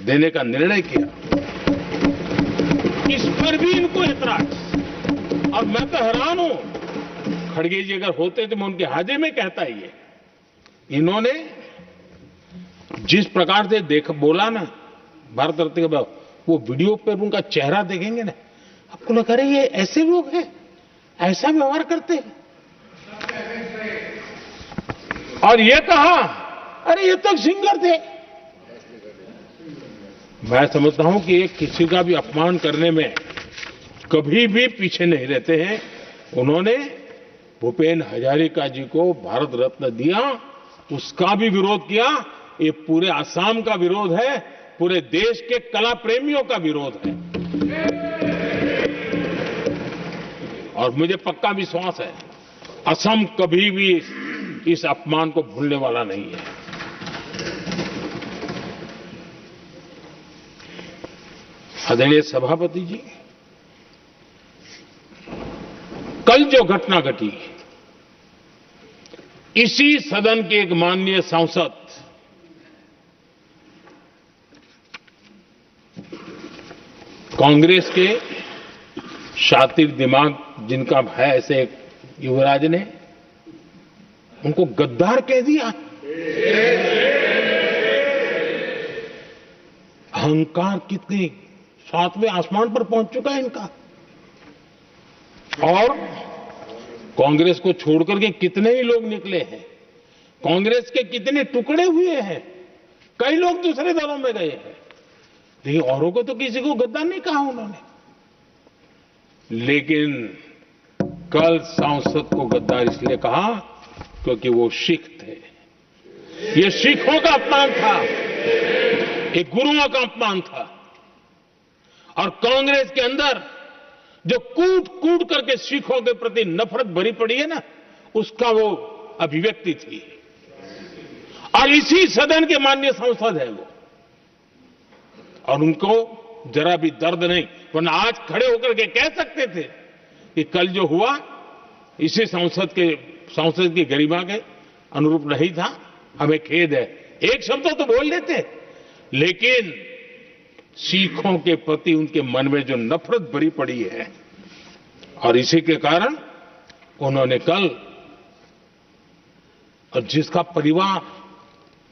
देने का निर्णय किया, इस पर भी इनको ऐतराज। और मैं तो हैरान हूं, खड़गे जी अगर होते तो मैं उनके हाजिर में कहता ही है। इन्होंने जिस प्रकार से बोला ना भारत रत्न के बाद, वो वीडियो पर उनका चेहरा देखेंगे ना, आपको लगा रहे ये ऐसे लोग हैं, ऐसा व्यवहार करते हैं। और ये कहा, अरे ये तो सिंगर थे। मैं समझता हूं कि ये किसी का भी अपमान करने में कभी भी पीछे नहीं रहते हैं। उन्होंने भूपेन हजारिका जी को भारत रत्न दिया, उसका भी विरोध किया। ये पूरे असम का विरोध है, पूरे देश के कला प्रेमियों का विरोध है। और मुझे पक्का विश्वास है असम कभी भी इस अपमान को भूलने वाला नहीं है। आदरणीय सभापति जी, कल जो घटना घटी, इसी सदन के एक माननीय सांसद कांग्रेस के शातिर दिमाग जिनका है, ऐसे एक युवराज ने उनको गद्दार कह दिया। अहंकार कितनी सातवें आसमान पर पहुंच चुका है इनका। और कांग्रेस को छोड़कर के कितने ही लोग निकले हैं, कांग्रेस के कितने टुकड़े हुए हैं, कई लोग दूसरे दलों में गए हैं, लेकिन औरों को तो किसी को गद्दार नहीं कहा उन्होंने। लेकिन कल सांसद को गद्दार इसलिए कहा क्योंकि वो सिख थे। ये सिखों का अपमान था, ये गुरुओं का अपमान था। और कांग्रेस के अंदर जो कूट कूट करके सिखों के प्रति नफरत भरी पड़ी है ना, उसका वो अभिव्यक्ति थी। और इसी सदन के माननीय सांसद है वो, और उनको जरा भी दर्द नहीं, वरना आज खड़े होकर के कह सकते थे कि कल जो हुआ इसी सांसद की गरिमा के अनुरूप नहीं था, हमें खेद है। एक शब्द तो बोल लेते, लेकिन सिखों के प्रति उनके मन में जो नफरत भरी पड़ी है, और इसी के कारण उन्होंने कल, और जिसका परिवार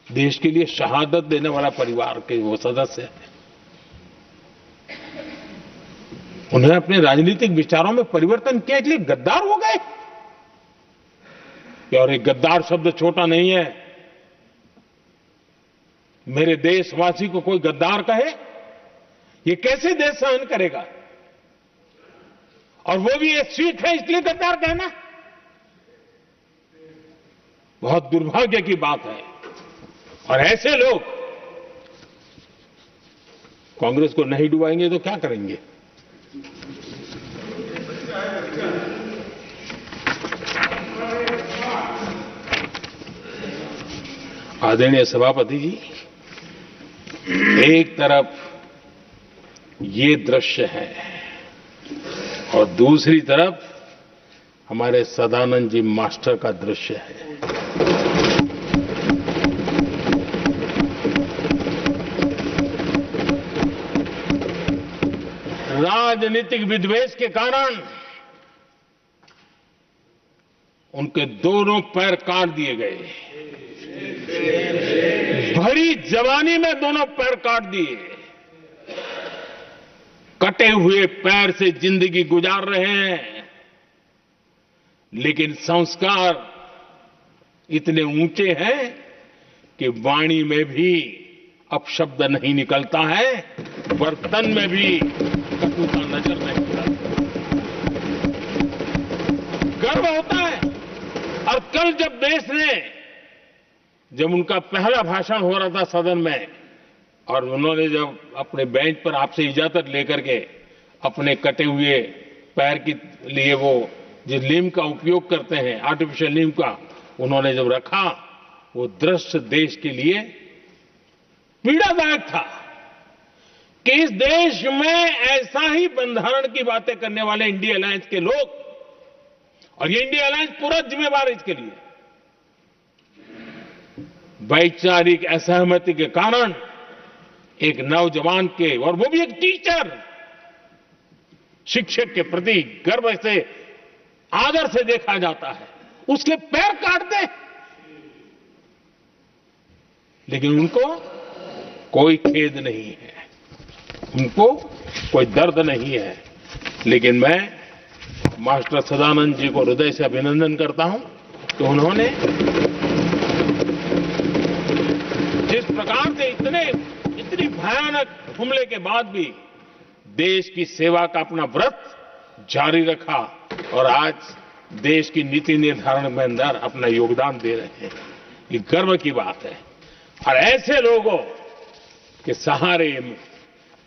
देश के लिए शहादत देने वाला परिवार के वो सदस्य हैं, उन्हें अपने राजनीतिक विचारों में परिवर्तन किया, इसलिए गद्दार हो गए। कि और एक गद्दार शब्द छोटा नहीं है। मेरे देशवासी को कोई गद्दार कहे, ये कैसे देश सहन करेगा? और वो भी एक सिख है इसलिए गद्दार कहना, बहुत दुर्भाग्य की बात है। और ऐसे लोग कांग्रेस को नहीं डुबाएंगे तो क्या करेंगे? आदरणीय सभापति जी, एक तरफ ये दृश्य है और दूसरी तरफ हमारे सदानंद जी मास्टर का दृश्य है। राजनीतिक विद्वेष के कारण उनके दोनों पैर काट दिए गए। भरी जवानी में दोनों पैर काट दिए। कटे हुए पैर से जिंदगी गुजार रहे हैं, लेकिन संस्कार इतने ऊंचे हैं कि वाणी में भी अपशब्द नहीं निकलता है, बर्तन में भी कटुता नजर नहीं आता। गर्व होता है। और कल जब उनका पहला भाषण हो रहा था सदन में और उन्होंने जब अपने बेंच पर आपसे इजाजत लेकर के अपने कटे हुए पैर के लिए वो जिस नीम का उपयोग करते हैं, आर्टिफिशियल नीम का, उन्होंने जब रखा, वो दृश्य देश के लिए पीड़ादायक था कि इस देश में ऐसा ही बंधारण की बातें करने वाले इंडिया अलायंस के लोग, और ये इंडिया अलायंस पूरा जिम्मेवार है इसके लिए, वैचारिक असहमति के कारण एक नौजवान के, और वो भी एक टीचर, शिक्षक के प्रति गर्व से, आदर से देखा जाता है, उसके पैर काट दे, लेकिन उनको कोई खेद नहीं है, उनको कोई दर्द नहीं है। लेकिन मैं मास्टर सदानंद जी को हृदय से अभिनंदन करता हूं कि उन्होंने जिस प्रकार से इतनी भयानक हमले के बाद भी देश की सेवा का अपना व्रत जारी रखा और आज देश की नीति निर्धारण में अंदर अपना योगदान दे रहे हैं। ये गर्व की बात है। और ऐसे लोगों के सहारे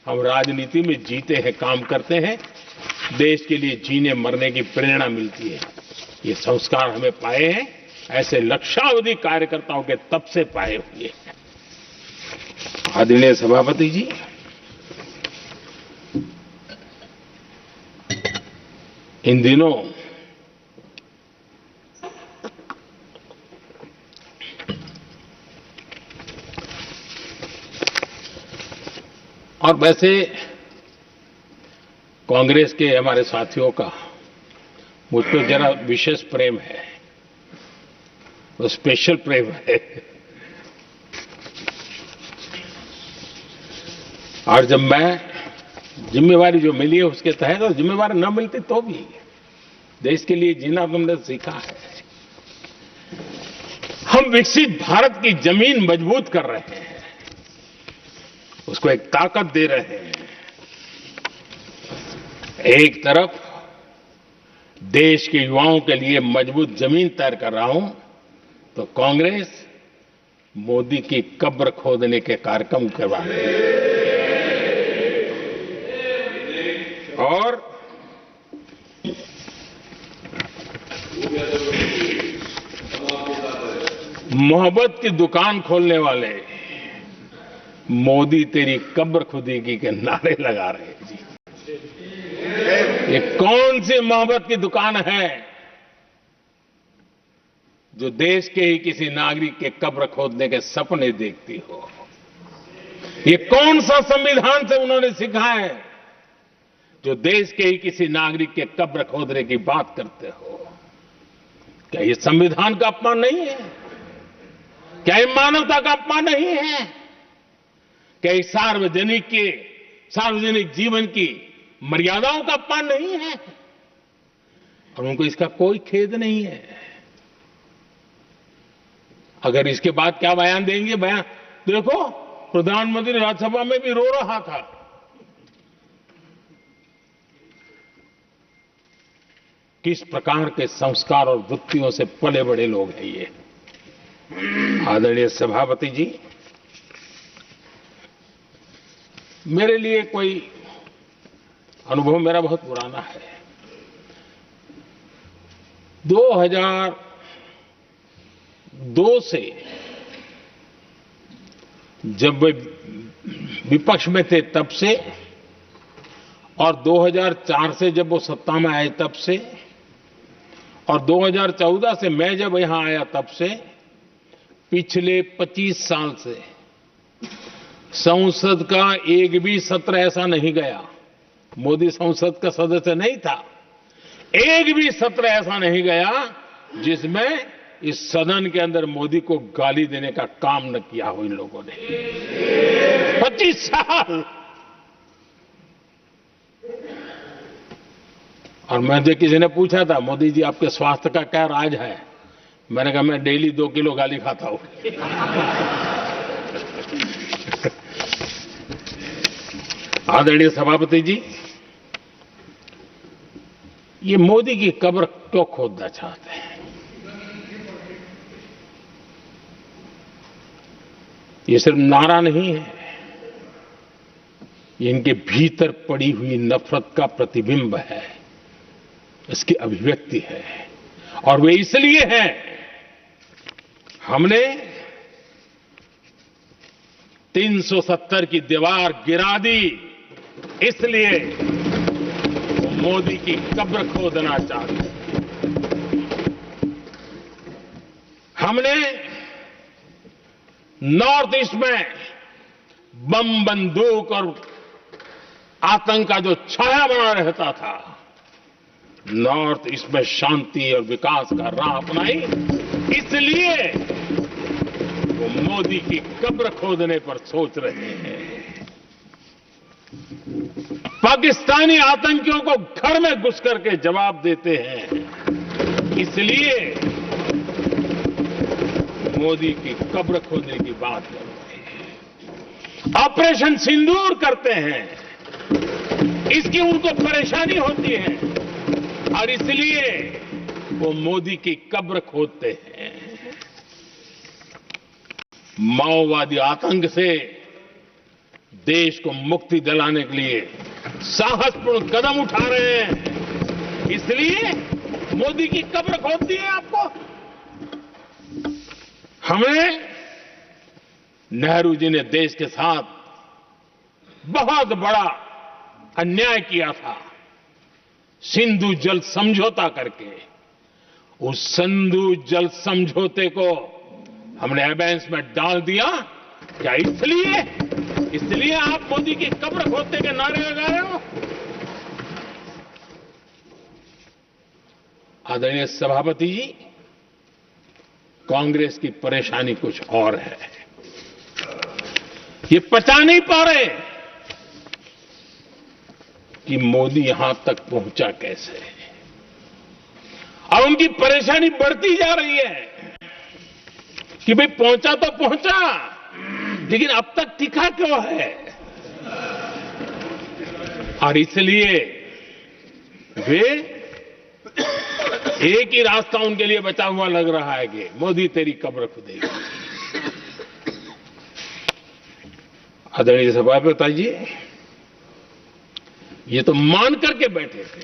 हम राजनीति में जीते हैं, काम करते हैं, देश के लिए जीने मरने की प्रेरणा मिलती है। ये संस्कार हमें पाए हैं ऐसे लक्षावधि कार्यकर्ताओं के तब से पाए हुए हैं। आदरणीय सभापति जी, इन दिनों और वैसे कांग्रेस के हमारे साथियों का मुझ पर जरा विशेष प्रेम है, वो स्पेशल प्रेम है। और जब मैं जिम्मेवारी जो मिली है उसके तहत, और जिम्मेवारी न मिलती तो भी देश के लिए जीना तुमने सीखा है। हम विकसित भारत की जमीन मजबूत कर रहे हैं, उसको एक ताकत दे रहे हैं। एक तरफ देश के युवाओं के लिए मजबूत जमीन तैयार कर रहा हूं, तो कांग्रेस मोदी की कब्र खोदने के कार्यक्रम करवा रही है। और मोहब्बत की दुकान खोलने वाले मोदी तेरी कब्र खुदेगी के नारे लगा रहे हैं जी। ये कौन सी मोहब्बत की दुकान है जो देश के ही किसी नागरिक के कब्र खोदने के सपने देखती हो? ये कौन सा संविधान से उन्होंने सीखा है जो देश के ही किसी नागरिक के कब्र खोदने की बात करते हो? क्या ये संविधान का अपमान नहीं है? क्या ये मानवता का अपमान नहीं है? क्या ये सार्वजनिक जीवन की मर्यादाओं का अपमान नहीं है? और उनको इसका कोई खेद नहीं है। अगर इसके बाद क्या बयान देंगे, बयान देखो, प्रधानमंत्री राज्यसभा में भी रो रहा था। किस प्रकार के संस्कार और वृत्तियों से पले बड़े लोग हैं ये। आदरणीय सभापति जी, मेरे लिए कोई अनुभव मेरा बहुत पुराना है। 2002 से जब वे विपक्ष में थे तब से, और 2004 से जब वो सत्ता में आए तब से, और 2014 से मैं जब यहां आया तब से, पिछले 25 साल से संसद का एक भी सत्र ऐसा नहीं गया, मोदी संसद का सदस्य नहीं था, एक भी सत्र ऐसा नहीं गया जिसमें इस सदन के अंदर मोदी को गाली देने का काम न किया हो इन लोगों ने। 25 साल। और मुझे किसी ने पूछा था, मोदी जी आपके स्वास्थ्य का क्या राज है? मैंने कहा मैं डेली 2 किलो गाली खाता हूं। आदरणीय सभापति जी, ये मोदी की कब्र क्यों खोदना चाहते हैं? ये सिर्फ नारा नहीं है, ये इनके भीतर पड़ी हुई नफरत का प्रतिबिंब है, इसकी अभिव्यक्ति है। और वे इसलिए हैं, हमने 370 की दीवार गिरा दी, इसलिए वो मोदी की कब्र खोदना चाहते हैं। हमने नॉर्थ ईस्ट में बम बंदूक और आतंक का जो छाया बना रहता था, नॉर्थ ईस्ट में शांति और विकास का राह अपनाई, इसलिए वो मोदी की कब्र खोदने पर सोच रहे हैं। पाकिस्तानी आतंकियों को घर में घुस करके जवाब देते हैं, इसलिए मोदी की कब्र खोदने की बात करते हैं। ऑपरेशन सिंदूर करते हैं, इसकी उनको परेशानी होती है और इसलिए वो मोदी की कब्र खोदते हैं। माओवादी आतंक से देश को मुक्ति दिलाने के लिए साहसपूर्ण कदम उठा रहे हैं, इसलिए मोदी की कब्र खोदती है आपको। हमें नेहरू जी ने देश के साथ बहुत बड़ा अन्याय किया था, सिंधु जल समझौता करके। उस सिंधु जल समझौते को हमने एबेंस में डाल दिया। क्या इसलिए आप मोदी की कब्र खोदने के नारे लगा रहे हो? आदरणीय सभापति जी, कांग्रेस की परेशानी कुछ और है। ये पचा नहीं पा रहे कि मोदी यहां तक पहुंचा कैसे, और उनकी परेशानी बढ़ती जा रही है कि भाई पहुंचा तो पहुंचा, लेकिन अब तक टिका क्यों है? और इसलिए वे एक ही रास्ता उनके लिए बचा हुआ लग रहा है कि मोदी तेरी कब्र खुदेगी। आदरणीय सभापति जी, ये तो मान करके बैठे थे,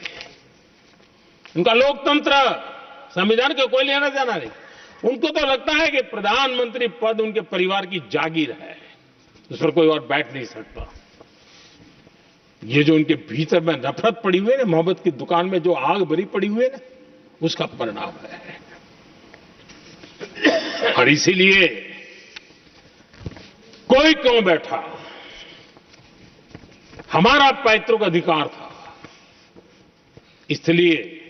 उनका लोकतंत्र संविधान का कोई लेना देना नहीं। उनको तो लगता है कि प्रधानमंत्री पद उनके परिवार की जागीर है, उस पर कोई और बैठ नहीं सकता। ये जो उनके भीतर में नफरत पड़ी हुई है ना, मोहब्बत की दुकान में जो आग भरी पड़ी हुई है ना, उसका परिणाम है। और इसीलिए कोई क्यों बैठा, हमारा पैतृक अधिकार था, इसलिए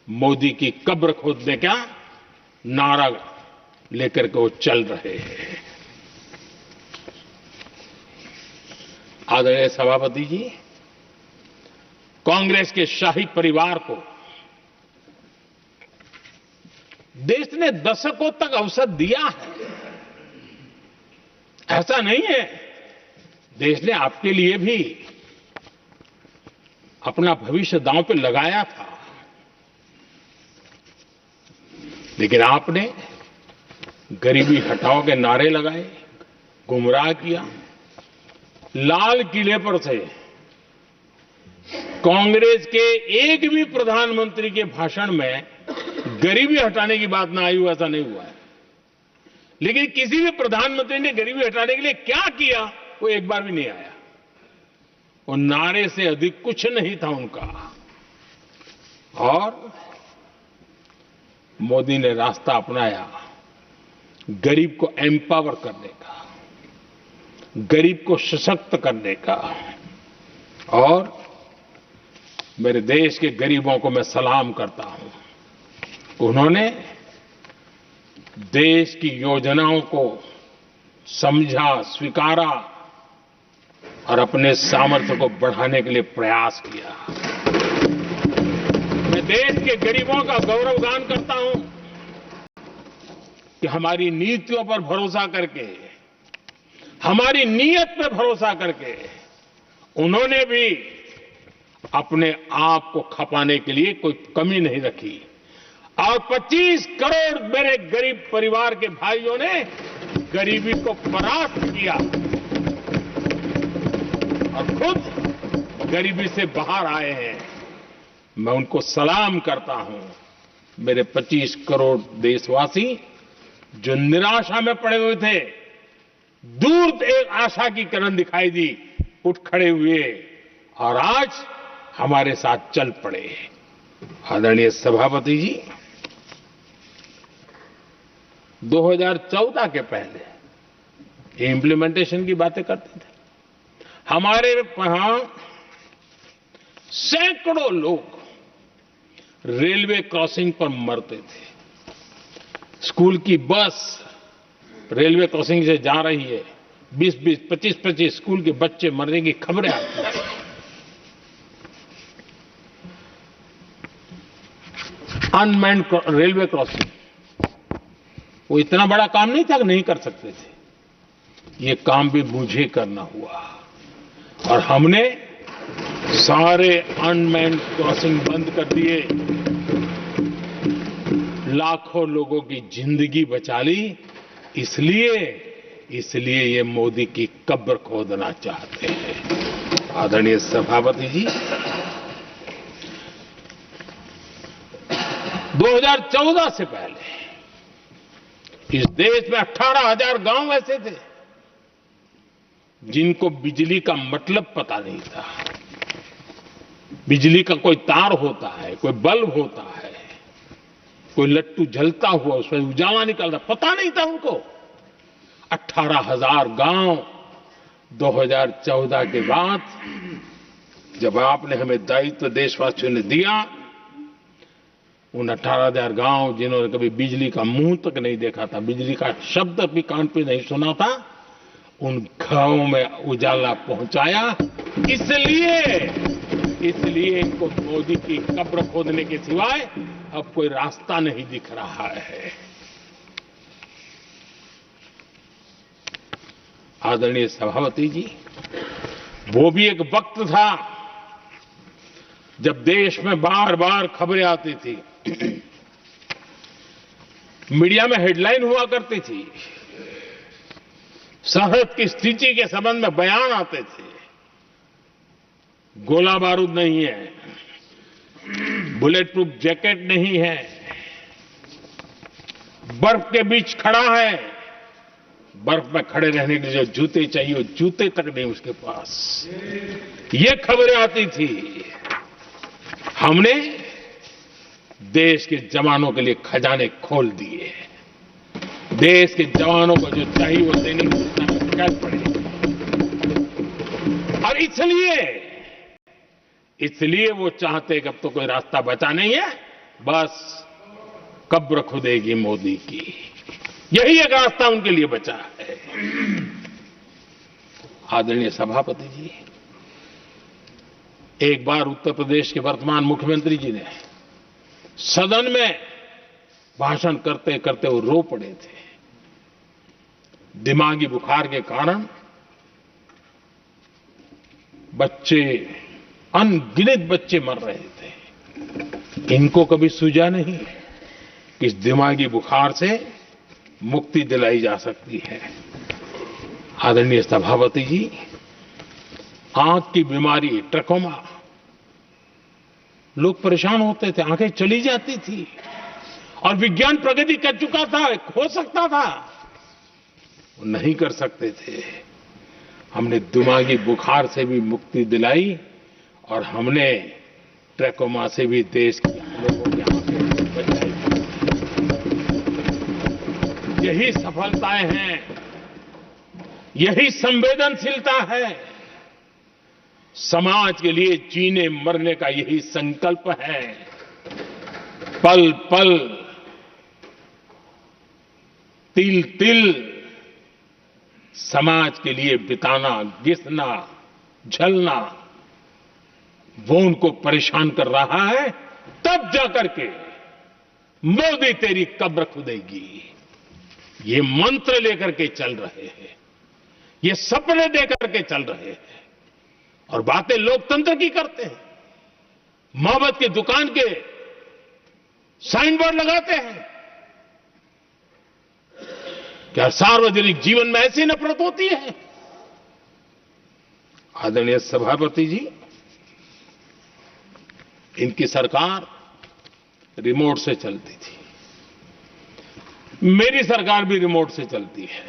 मोदी की कब्र खोदने का नारा लेकर के वो चल रहे हैं। आदरणीय सभापति जी, कांग्रेस के शाही परिवार को देश ने दशकों तक अवसर दिया है, ऐसा नहीं है। देश ने आपके लिए भी अपना भविष्य दांव पे लगाया था, लेकिन आपने गरीबी हटाओ के नारे लगाए, गुमराह किया। लाल किले पर से कांग्रेस के एक भी प्रधानमंत्री के भाषण में गरीबी हटाने की बात ना आई हो, ऐसा नहीं हुआ है। लेकिन किसी भी प्रधानमंत्री ने गरीबी हटाने के लिए क्या किया, वो एक बार भी नहीं आया। वो नारे से अधिक कुछ नहीं था उनका। और मोदी ने रास्ता अपनाया गरीब को एम्पावर करने का, गरीब को सशक्त करने का। और मेरे देश के गरीबों को मैं सलाम करता हूं। उन्होंने देश की योजनाओं को समझा, स्वीकारा और अपने सामर्थ्य को बढ़ाने के लिए प्रयास किया। मैं देश के गरीबों का गौरवगान करता हूं कि हमारी नीतियों पर भरोसा करके, हमारी नीयत पर भरोसा करके उन्होंने भी अपने आप को खपाने के लिए कोई कमी नहीं रखी। और 25 करोड़ मेरे गरीब परिवार के भाइयों ने गरीबी को परास्त किया और खुद गरीबी से बाहर आए हैं। मैं उनको सलाम करता हूं। मेरे 25 करोड़ देशवासी जो निराशा में पड़े हुए थे, दूर एक आशा की किरण दिखाई दी, उठ खड़े हुए और आज हमारे साथ चल पड़े। आदरणीय सभापति जी, 2014 के पहले इम्प्लीमेंटेशन की बातें करते थे। हमारे यहां सैकड़ों लोग रेलवे क्रॉसिंग पर मरते थे। स्कूल की बस रेलवे क्रॉसिंग से जा रही है, 20-20, 25-25 स्कूल के बच्चे मरने की खबरें आती हैं। अनमैन्ड रेलवे क्रॉसिंग, वो इतना बड़ा काम नहीं था कि नहीं कर सकते थे। ये काम भी मुझे करना हुआ और हमने सारे अनमैन्ड क्रॉसिंग बंद कर दिए, लाखों लोगों की जिंदगी बचा ली। इसलिए ये मोदी की कब्र खोदना चाहते हैं। आदरणीय सभापति जी, 2014 से पहले इस देश में 18,000 गांव ऐसे थे जिनको बिजली का मतलब पता नहीं था। बिजली का कोई तार होता है, कोई बल्ब होता है, कोई लट्टू जलता हुआ उसमें उजाला निकलता, पता नहीं था उनको। 18,000 गांव 2014 के बाद जब आपने हमें दायित्व देशवासियों ने दिया, उन 18,000 गांव जिन्होंने कभी बिजली का मुंह तक नहीं देखा था, बिजली का शब्द भी कान पे नहीं सुना था, उन गांवों में उजाला पहुंचाया। इसलिए इनको मोदी की कब्र खोदने के सिवाय अब कोई रास्ता नहीं दिख रहा है। आदरणीय सभापति जी, वो भी एक वक्त था जब देश में बार बार खबरें आती थी, मीडिया में हेडलाइन हुआ करती थी, सरहद की स्थिति के संबंध में बयान आते थे। गोला बारूद नहीं है, बुलेट प्रूफ जैकेट नहीं है, बर्फ के बीच खड़ा है, बर्फ में खड़े रहने के लिए जो जूते चाहिए वो जूते तक नहीं उसके पास। ये खबरें आती थी। हमने देश के जवानों के लिए खजाने खोल दिए। देश के जवानों को जो चाहिए वो देने की शिकायत पड़ेगी। और इसलिए वो चाहते कि अब तो कोई रास्ता बचा नहीं है, बस कब्र खुदेगी मोदी की। यही एक रास्ता उनके लिए बचा है। आदरणीय सभापति जी, एक बार उत्तर प्रदेश के वर्तमान मुख्यमंत्री जी ने सदन में भाषण करते करते वो रो पड़े थे। दिमागी बुखार के कारण बच्चे, अनगिनत बच्चे मर रहे थे। इनको कभी सूझा नहीं कि इस दिमागी बुखार से मुक्ति दिलाई जा सकती है। आदरणीय सभापति जी, आंख की बीमारी ट्रकोमा, लोग परेशान होते थे, आंखें चली जाती थी और विज्ञान प्रगति कर चुका था, हो सकता था, वो नहीं कर सकते थे। हमने दिमागी बुखार से भी मुक्ति दिलाई और हमने ट्रकोमा से भी देश की लोगों की आंखें बचाई। यही सफलताएं हैं, यही संवेदनशीलता है। समाज के लिए जीने मरने का यही संकल्प है। पल पल, तिल तिल समाज के लिए बिताना, घिसना, झलना, वो उनको परेशान कर रहा है। तब जाकर के मोदी तेरी कब्र खुदेगी, ये मंत्र लेकर के चल रहे हैं, ये सपने देकर के चल रहे हैं और बातें लोकतंत्र की करते हैं। मोहब्बत की दुकान के साइन बोर्ड लगाते हैं। क्या सार्वजनिक जीवन में ऐसी नफरत होती है? आदरणीय सभापति जी, इनकी सरकार रिमोट से चलती थी, मेरी सरकार भी रिमोट से चलती है।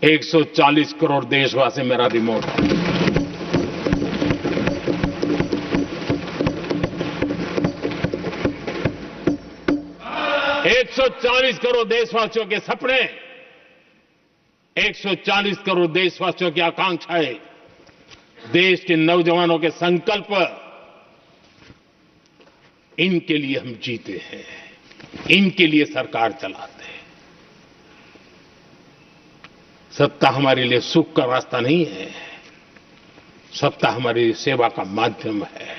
140 करोड़ देशवासी मेरा रिमोट है। एक 140 करोड़ देशवासियों के सपने, 140 करोड़ देशवासियों की आकांक्षाएं, देश के नौजवानों के संकल्प, इनके लिए हम जीते हैं, इनके लिए सरकार चलाते हैं। सत्ता हमारे लिए सुख का रास्ता नहीं है, सत्ता हमारी सेवा का माध्यम है।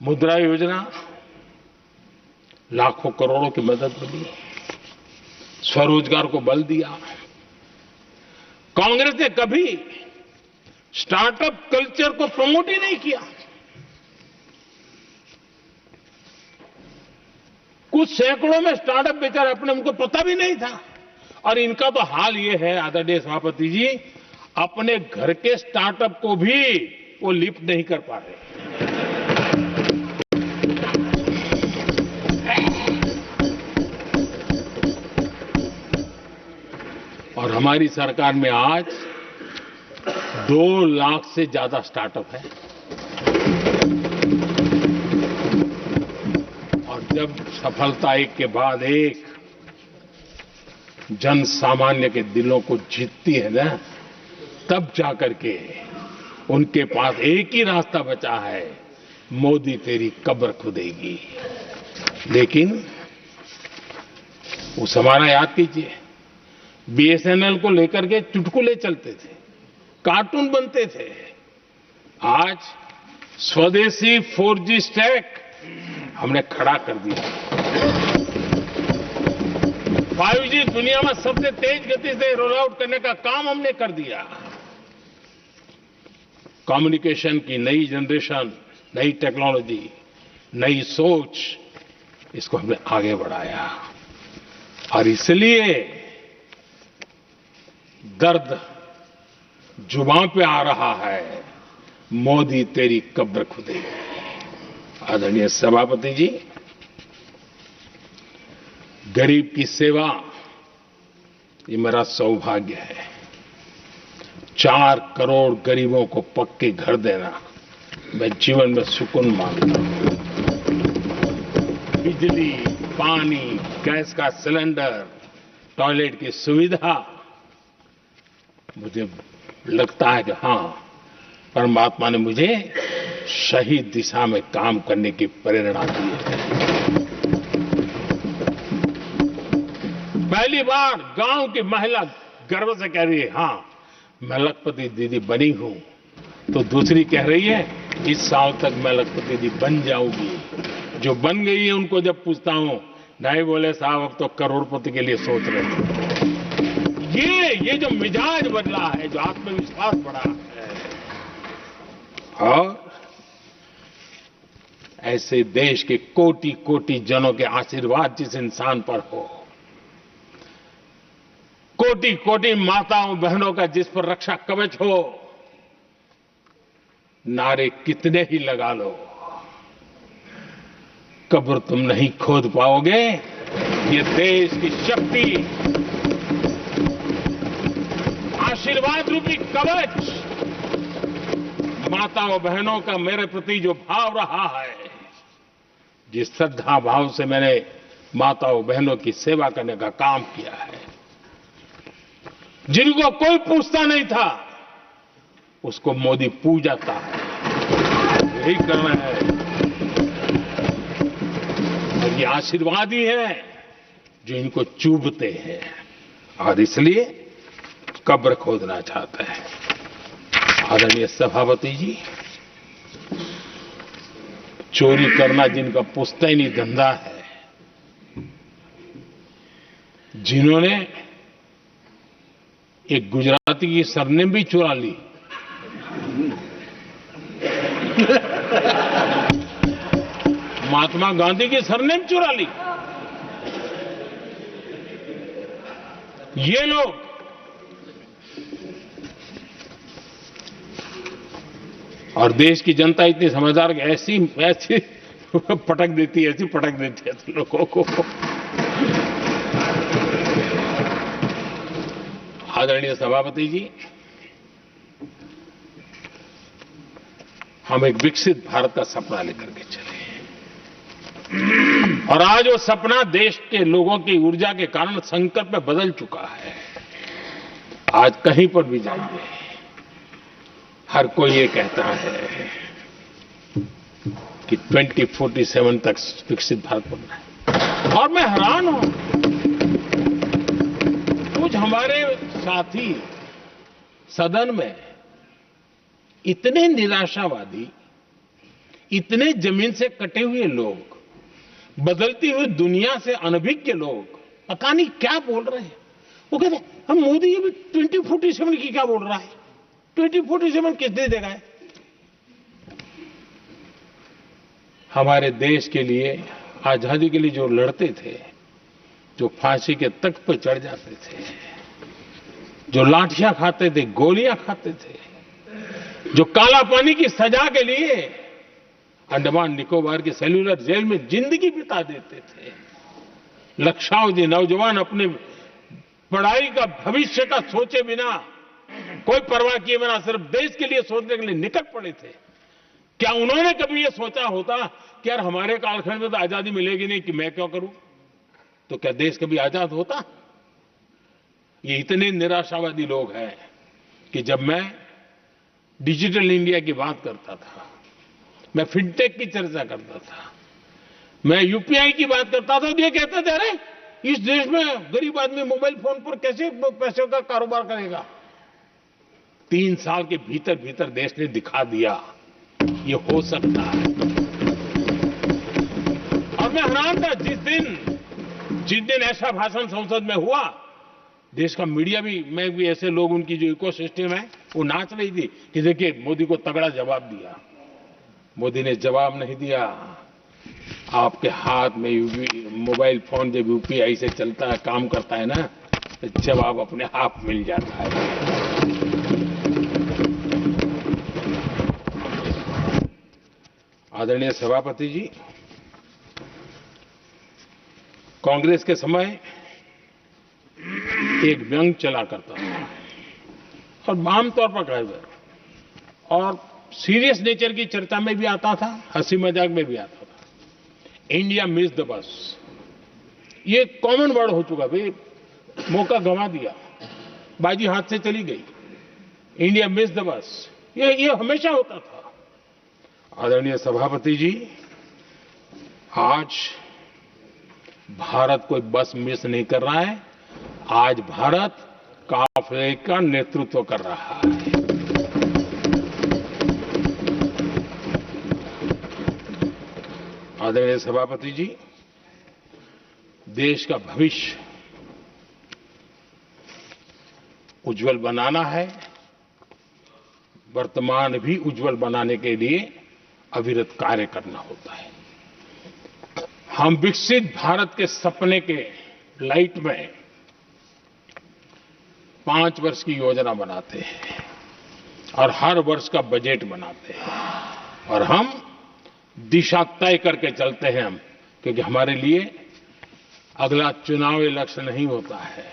मुद्रा योजना लाखों करोड़ों की मदद मिली, स्वरोजगार को बल दिया। कांग्रेस ने कभी स्टार्टअप कल्चर को प्रमोट ही नहीं किया। कुछ सैकड़ों में स्टार्टअप बेचारे अपने, उनको पता भी नहीं था। और इनका तो हाल ये है आदरणीय सभापति जी, अपने घर के स्टार्टअप को भी वो लिफ्ट नहीं कर पा रहे। और हमारी सरकार में आज 2 लाख से ज्यादा स्टार्टअप है। और जब सफलता एक के बाद एक जन सामान्य के दिलों को जीतती है ना, तब जाकर के उनके पास एक ही रास्ता बचा है, मोदी तेरी कब्र खुदेगी। लेकिन उस हमारा याद कीजिए, बीएसएनएल को लेकर के चुटकुले चलते थे, कार्टून बनते थे। आज स्वदेशी 4G स्टैक हमने खड़ा कर दिया। 5G दुनिया में सबसे तेज गति से रोल आउट करने का काम हमने कर दिया। कम्युनिकेशन की नई जनरेशन, नई टेक्नोलॉजी, नई सोच, इसको हमने आगे बढ़ाया। और इसलिए दर्द जुबान पे आ रहा है, मोदी तेरी कब्र खुदेगी। आदरणीय सभापति जी, गरीब की सेवा ये मेरा सौभाग्य है। 4 करोड़ गरीबों को पक्के घर देना मैं जीवन में सुकून मानता हूं। बिजली, पानी, गैस का सिलेंडर, टॉयलेट की सुविधा, मुझे लगता है कि हां, परमात्मा ने मुझे सही दिशा में काम करने की प्रेरणा दी है। पहली बार गांव की महिला गर्व से कह रही है, हां, मैं लखपति दीदी बनी हूं। तो दूसरी कह रही है इस साल तक मैं लखपति दी बन जाऊंगी। जो बन गई है उनको जब पूछता हूं, नहीं बोले साहब अब तो करोड़पति के लिए सोच रहे हैं। ये जो मिजाज बदला है, जो आत्मविश्वास बढ़ा है, और ऐसे देश के कोटि कोटि जनों के आशीर्वाद जिस इंसान पर हो, कोटि कोटि माताओं बहनों का जिस पर रक्षा कवच हो, नारे कितने ही लगा लो, कब्र तुम नहीं खोद पाओगे। ये देश की शक्ति, आशीर्वाद रूपी कवच, माताओं बहनों का मेरे प्रति जो भाव रहा है, जिस श्रद्धा भाव से मैंने माताओं बहनों की सेवा करने का काम किया है, जिनको कोई पूछता नहीं था उसको मोदी पूजाता है। यही करना है, और ये आशीर्वाद ही है जो इनको चूभते हैं, और इसलिए कब्र खोदना चाहते हैं। आदरणीय सभापति जी, चोरी करना जिनका पुश्तैनी धंधा है, जिन्होंने एक गुजराती की सरनेम भी चुरा ली, महात्मा गांधी की सरनेम चुरा ली, ये लोग और देश की जनता इतनी समझदार कि ऐसी पटक देती है, ऐसी पटक देती है लोगों को। आदरणीय सभापति जी, हम एक विकसित भारत का सपना लेकर के चले, और आज वो सपना देश के लोगों की ऊर्जा के कारण संकल्प में बदल चुका है। आज कहीं पर भी जाइए, हर कोई ये कहता है कि 2047 तक विकसित भारत बनना है, और मैं हैरान हूं, कुछ हमारे साथी सदन में इतने निराशावादी, इतने जमीन से कटे हुए लोग, बदलती हुई दुनिया से अनभिज्ञ लोग, पता नहीं क्या बोल रहे हैं। वो कहते हैं हम मोदी ये भी 2047 की क्या बोल रहा है, 2047 किसने देगा है? हमारे देश के लिए, आजादी के लिए जो लड़ते थे, जो फांसी के तख्त पर चढ़ जाते थे, जो लाठियां खाते थे, गोलियां खाते थे, जो काला पानी की सजा के लिए अंडमान निकोबार की सेल्यूलर जेल में जिंदगी बिता देते थे, लक्षावधि नौजवान अपने पढ़ाई का, भविष्य का सोचे बिना, कोई परवाह किए बिना सिर्फ देश के लिए सोचने के लिए निकल पड़े थे। क्या उन्होंने कभी यह सोचा होता कि यार हमारे कालखंड में तो आजादी मिलेगी नहीं, कि मैं क्यों करूं? तो क्या देश कभी आजाद होता? ये इतने निराशावादी लोग हैं कि जब मैं डिजिटल इंडिया की बात करता था, मैं फिनटेक की चर्चा करता था, मैं यूपीआई की बात करता था, तो ये कहते थे अरे इस देश में गरीब आदमी मोबाइल फोन पर कैसे पैसों का कारोबार करेगा? 3 साल के भीतर भीतर देश ने दिखा दिया ये हो सकता है। और मैं हैरान था जिस दिन ऐसा भाषण संसद में हुआ, देश का मीडिया भी, मैं भी, ऐसे लोग, उनकी जो इकोसिस्टम है वो नाच रही थी कि देखिए मोदी को तगड़ा जवाब दिया। मोदी ने जवाब नहीं दिया। आपके हाथ में मोबाइल फोन जब यूपीआई से चलता है, काम करता है ना, तो जवाब अपने आप मिल जाता है। आदरणीय सभापति जी, कांग्रेस के समय एक व्यंग चला करता था, और आमतौर पर कहा और सीरियस नेचर की चर्चा में भी आता था, हंसी मजाक में भी आता था। इंडिया मिस द बस, ये कॉमन वर्ड हो चुका भाई, मौका गंवा दिया, बाजी हाथ से चली गई। इंडिया मिस द बस, ये हमेशा होता था। आदरणीय सभापति जी, आज भारत कोई बस मिस नहीं कर रहा है, आज भारत काफिले का नेतृत्व कर रहा है। आदरणीय सभापति जी, देश का भविष्य उज्जवल बनाना है, वर्तमान भी उज्जवल बनाने के लिए अविरत कार्य करना होता है। हम विकसित भारत के सपने के लाइट में 5 वर्ष की योजना बनाते हैं और हर वर्ष का बजट बनाते हैं और हम दिशा तय करके चलते हैं क्योंकि हमारे लिए अगला चुनावी लक्ष्य नहीं होता है,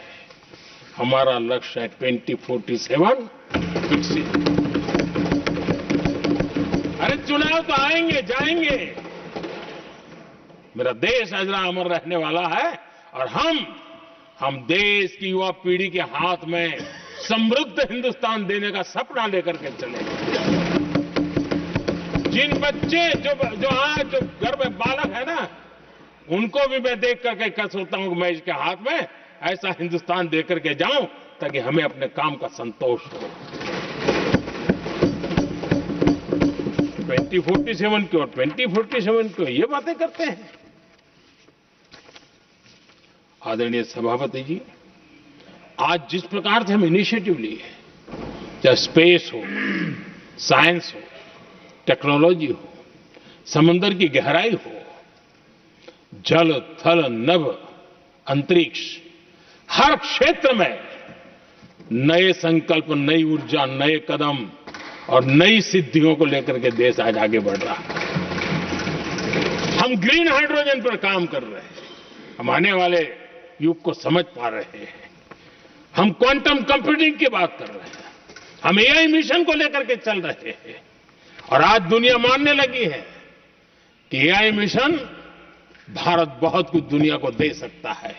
हमारा लक्ष्य है 2047 विकसित। अरे चुनाव तो आएंगे जाएंगे, मेरा देश अजरा अमर रहने वाला है और हम देश की युवा पीढ़ी के हाथ में समृद्ध हिंदुस्तान देने का सपना लेकर के चले। जिन बच्चे जो आज जो घर में बालक है ना, उनको भी मैं देख करके कह सोचता हूं कि मैं इसके हाथ में ऐसा हिंदुस्तान दे करके जाऊं ताकि हमें अपने काम का संतोष हो। 2047 क्यों 2047 क्यों ये बातें करते हैं। आदरणीय सभापति जी, आज जिस प्रकार से हम इनिशिएटिव लिए, चाहे स्पेस हो, साइंस हो, टेक्नोलॉजी हो, समंदर की गहराई हो, जल थल नभ अंतरिक्ष, हर क्षेत्र में नए संकल्प, नई ऊर्जा, नए कदम और नई सिद्धियों को लेकर के देश आज आगे बढ़ रहा है। हम ग्रीन हाइड्रोजन पर काम कर रहे हैं, हम आने वाले युग को समझ पा रहे हैं। हम क्वांटम कंप्यूटिंग की बात कर रहे हैं, हम एआई मिशन को लेकर के चल रहे हैं और आज दुनिया मानने लगी है कि एआई मिशन भारत बहुत कुछ दुनिया को दे सकता है।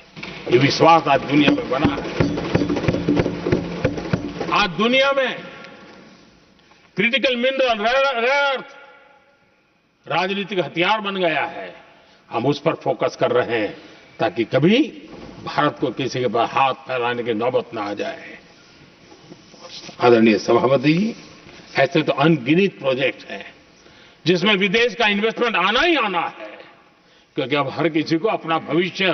ये विश्वास आज दुनिया में बना है। आज दुनिया में क्रिटिकल मिनरल, रेयर अर्थ राजनीतिक हथियार बन गया है। हम उस पर फोकस कर रहे हैं ताकि कभी भारत को किसी के पास हाथ फैलाने की नौबत ना आ जाए। आदरणीय सभापति जी, ऐसे तो अनगिनत प्रोजेक्ट हैं जिसमें विदेश का इन्वेस्टमेंट आना ही आना है, क्योंकि अब हर किसी को अपना भविष्य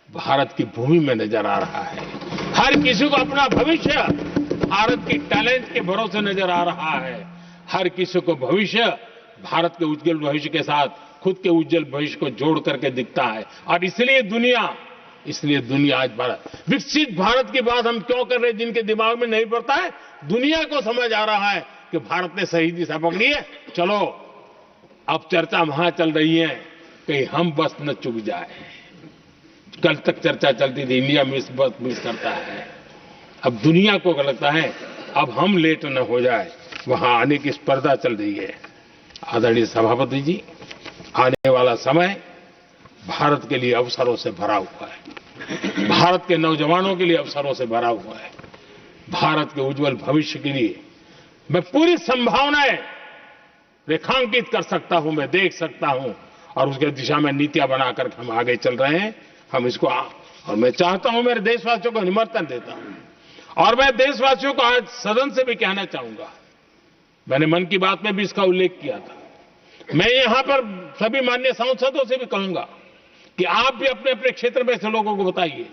भारत की भूमि में नजर आ रहा है। हर किसी को अपना भविष्य भारत की टैलेंट के भरोसे नजर आ रहा है। हर किसी को भविष्य भारत के उज्जवल भविष्य के साथ खुद के उज्जवल भविष्य को जोड़ करके दिखता है। और इसलिए दुनिया आज विकसित भारत की बात हम क्यों कर रहे हैं, जिनके दिमाग में नहीं पड़ता है, दुनिया को समझ आ रहा है कि भारत ने सही दिशा पकड़ी है। चलो अब चर्चा वहां चल रही है कहीं हम बस न चुक जाए। कल तक चर्चा चलती थी इंडिया बस मिस करता है, अब दुनिया को लगता है अब हम लेट न हो जाए, वहां आने की स्पर्धा चल रही है। आदरणीय सभापति जी, आने वाला समय भारत के लिए अवसरों से भरा हुआ है, भारत के नौजवानों के लिए अवसरों से भरा हुआ है। भारत के उज्जवल भविष्य के लिए मैं पूरी संभावनाएं रेखांकित कर सकता हूं, मैं देख सकता हूं और उसके दिशा में नीतियां बनाकर हम आगे चल रहे हैं। हम इसको और मैं चाहता हूं, मेरे देशवासियों को निमंत्रण देता हूं और मैं देशवासियों को आज सदन से भी कहना चाहूंगा, मैंने मन की बात में भी इसका उल्लेख किया था, मैं यहां पर सभी माननीय सांसदों से भी कहूंगा कि आप भी अपने अपने क्षेत्र में ऐसे लोगों को बताइए,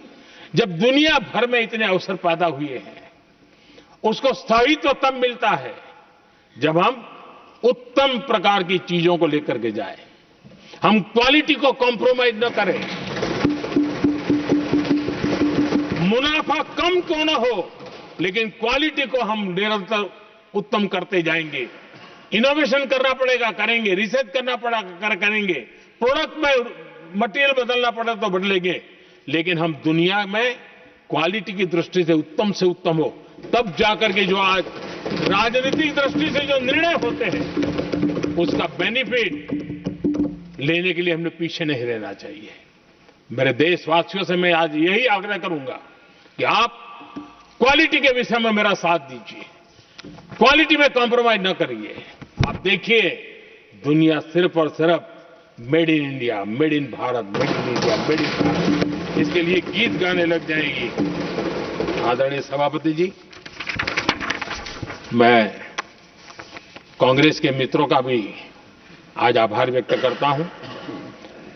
जब दुनिया भर में इतने अवसर पैदा हुए हैं, उसको स्थायित्व तब मिलता है जब हम उत्तम प्रकार की चीजों को लेकर के जाए, हम क्वालिटी को कॉम्प्रोमाइज न करें। मुनाफा कम क्यों न हो, लेकिन क्वालिटी को हम निरंतर उत्तम करते जाएंगे। इनोवेशन करना पड़ेगा, करेंगे, रिसर्च करना पड़ेगा, करेंगे, प्रोडक्ट में मटेरियल बदलना पड़े तो बदलेंगे, लेकिन हम दुनिया में क्वालिटी की दृष्टि से उत्तम हो, तब जाकर के जो आज राजनीतिक दृष्टि से जो निर्णय होते हैं उसका बेनिफिट लेने के लिए हमने पीछे नहीं रहना चाहिए। मेरे देशवासियों से मैं आज यही आग्रह करूंगा कि आप क्वालिटी के विषय में मेरा साथ दीजिए, क्वालिटी में कॉम्प्रोमाइज न करिए। आप देखिए, दुनिया सिर्फ और सिर्फ made in India, made in Bharat, made in India, made in Bharat, इसके लिए गीत गाने लग जाएगी। आदरणीय सभापति जी, मैं कांग्रेस के मित्रों का भी आज आभार व्यक्त करता हूं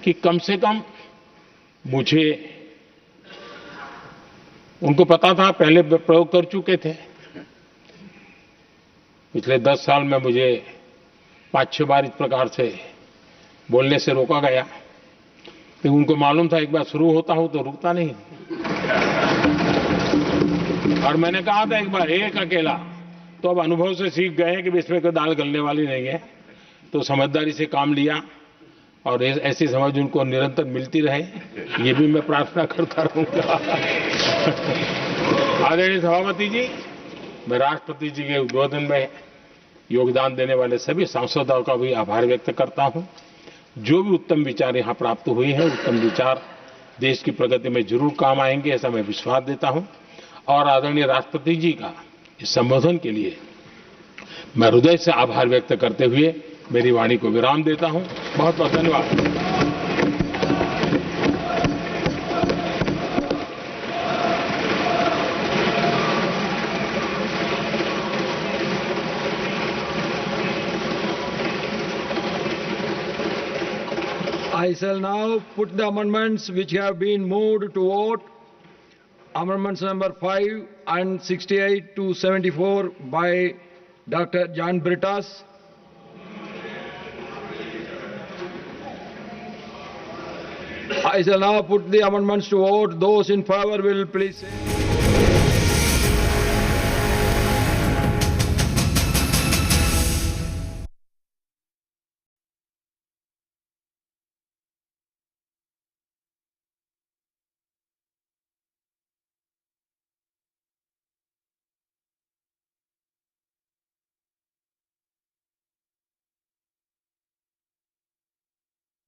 कि कम से कम मुझे, उनको पता था, पहले प्रयोग कर चुके थे, पिछले 10 साल में मुझे 5-6 बार इस प्रकार से बोलने से रोका गया, लेकिन उनको मालूम था एक बार शुरू होता हूं तो रुकता नहीं। और मैंने कहा था एक बार, एक अकेला, तो अब अनुभव से सीख गए हैं कि इसमें कोई दाल गलने वाली नहीं है, तो समझदारी से काम लिया और ऐसी समझ उनको निरंतर मिलती रहे, ये भी मैं प्रार्थना करता रहूंगा। आदरणीय सभापति जी, मैं राष्ट्रपति जी के उद्बोधन में योगदान देने वाले सभी सांसदों का भी आभार व्यक्त करता हूं। जो भी उत्तम विचार यहां प्राप्त हुए हैं, उत्तम विचार देश की प्रगति में जरूर काम आएंगे, ऐसा मैं विश्वास देता हूं। और आदरणीय राष्ट्रपति जी का इस संबोधन के लिए मैं हृदय से आभार व्यक्त करते हुए मेरी वाणी को विराम देता हूं। बहुत बहुत धन्यवाद। I shall now put the amendments which have been moved to vote. Amendments number 5 and 68 to 74 by Dr. John Brittas. I shall now put the amendments to vote. Those in favor will please say.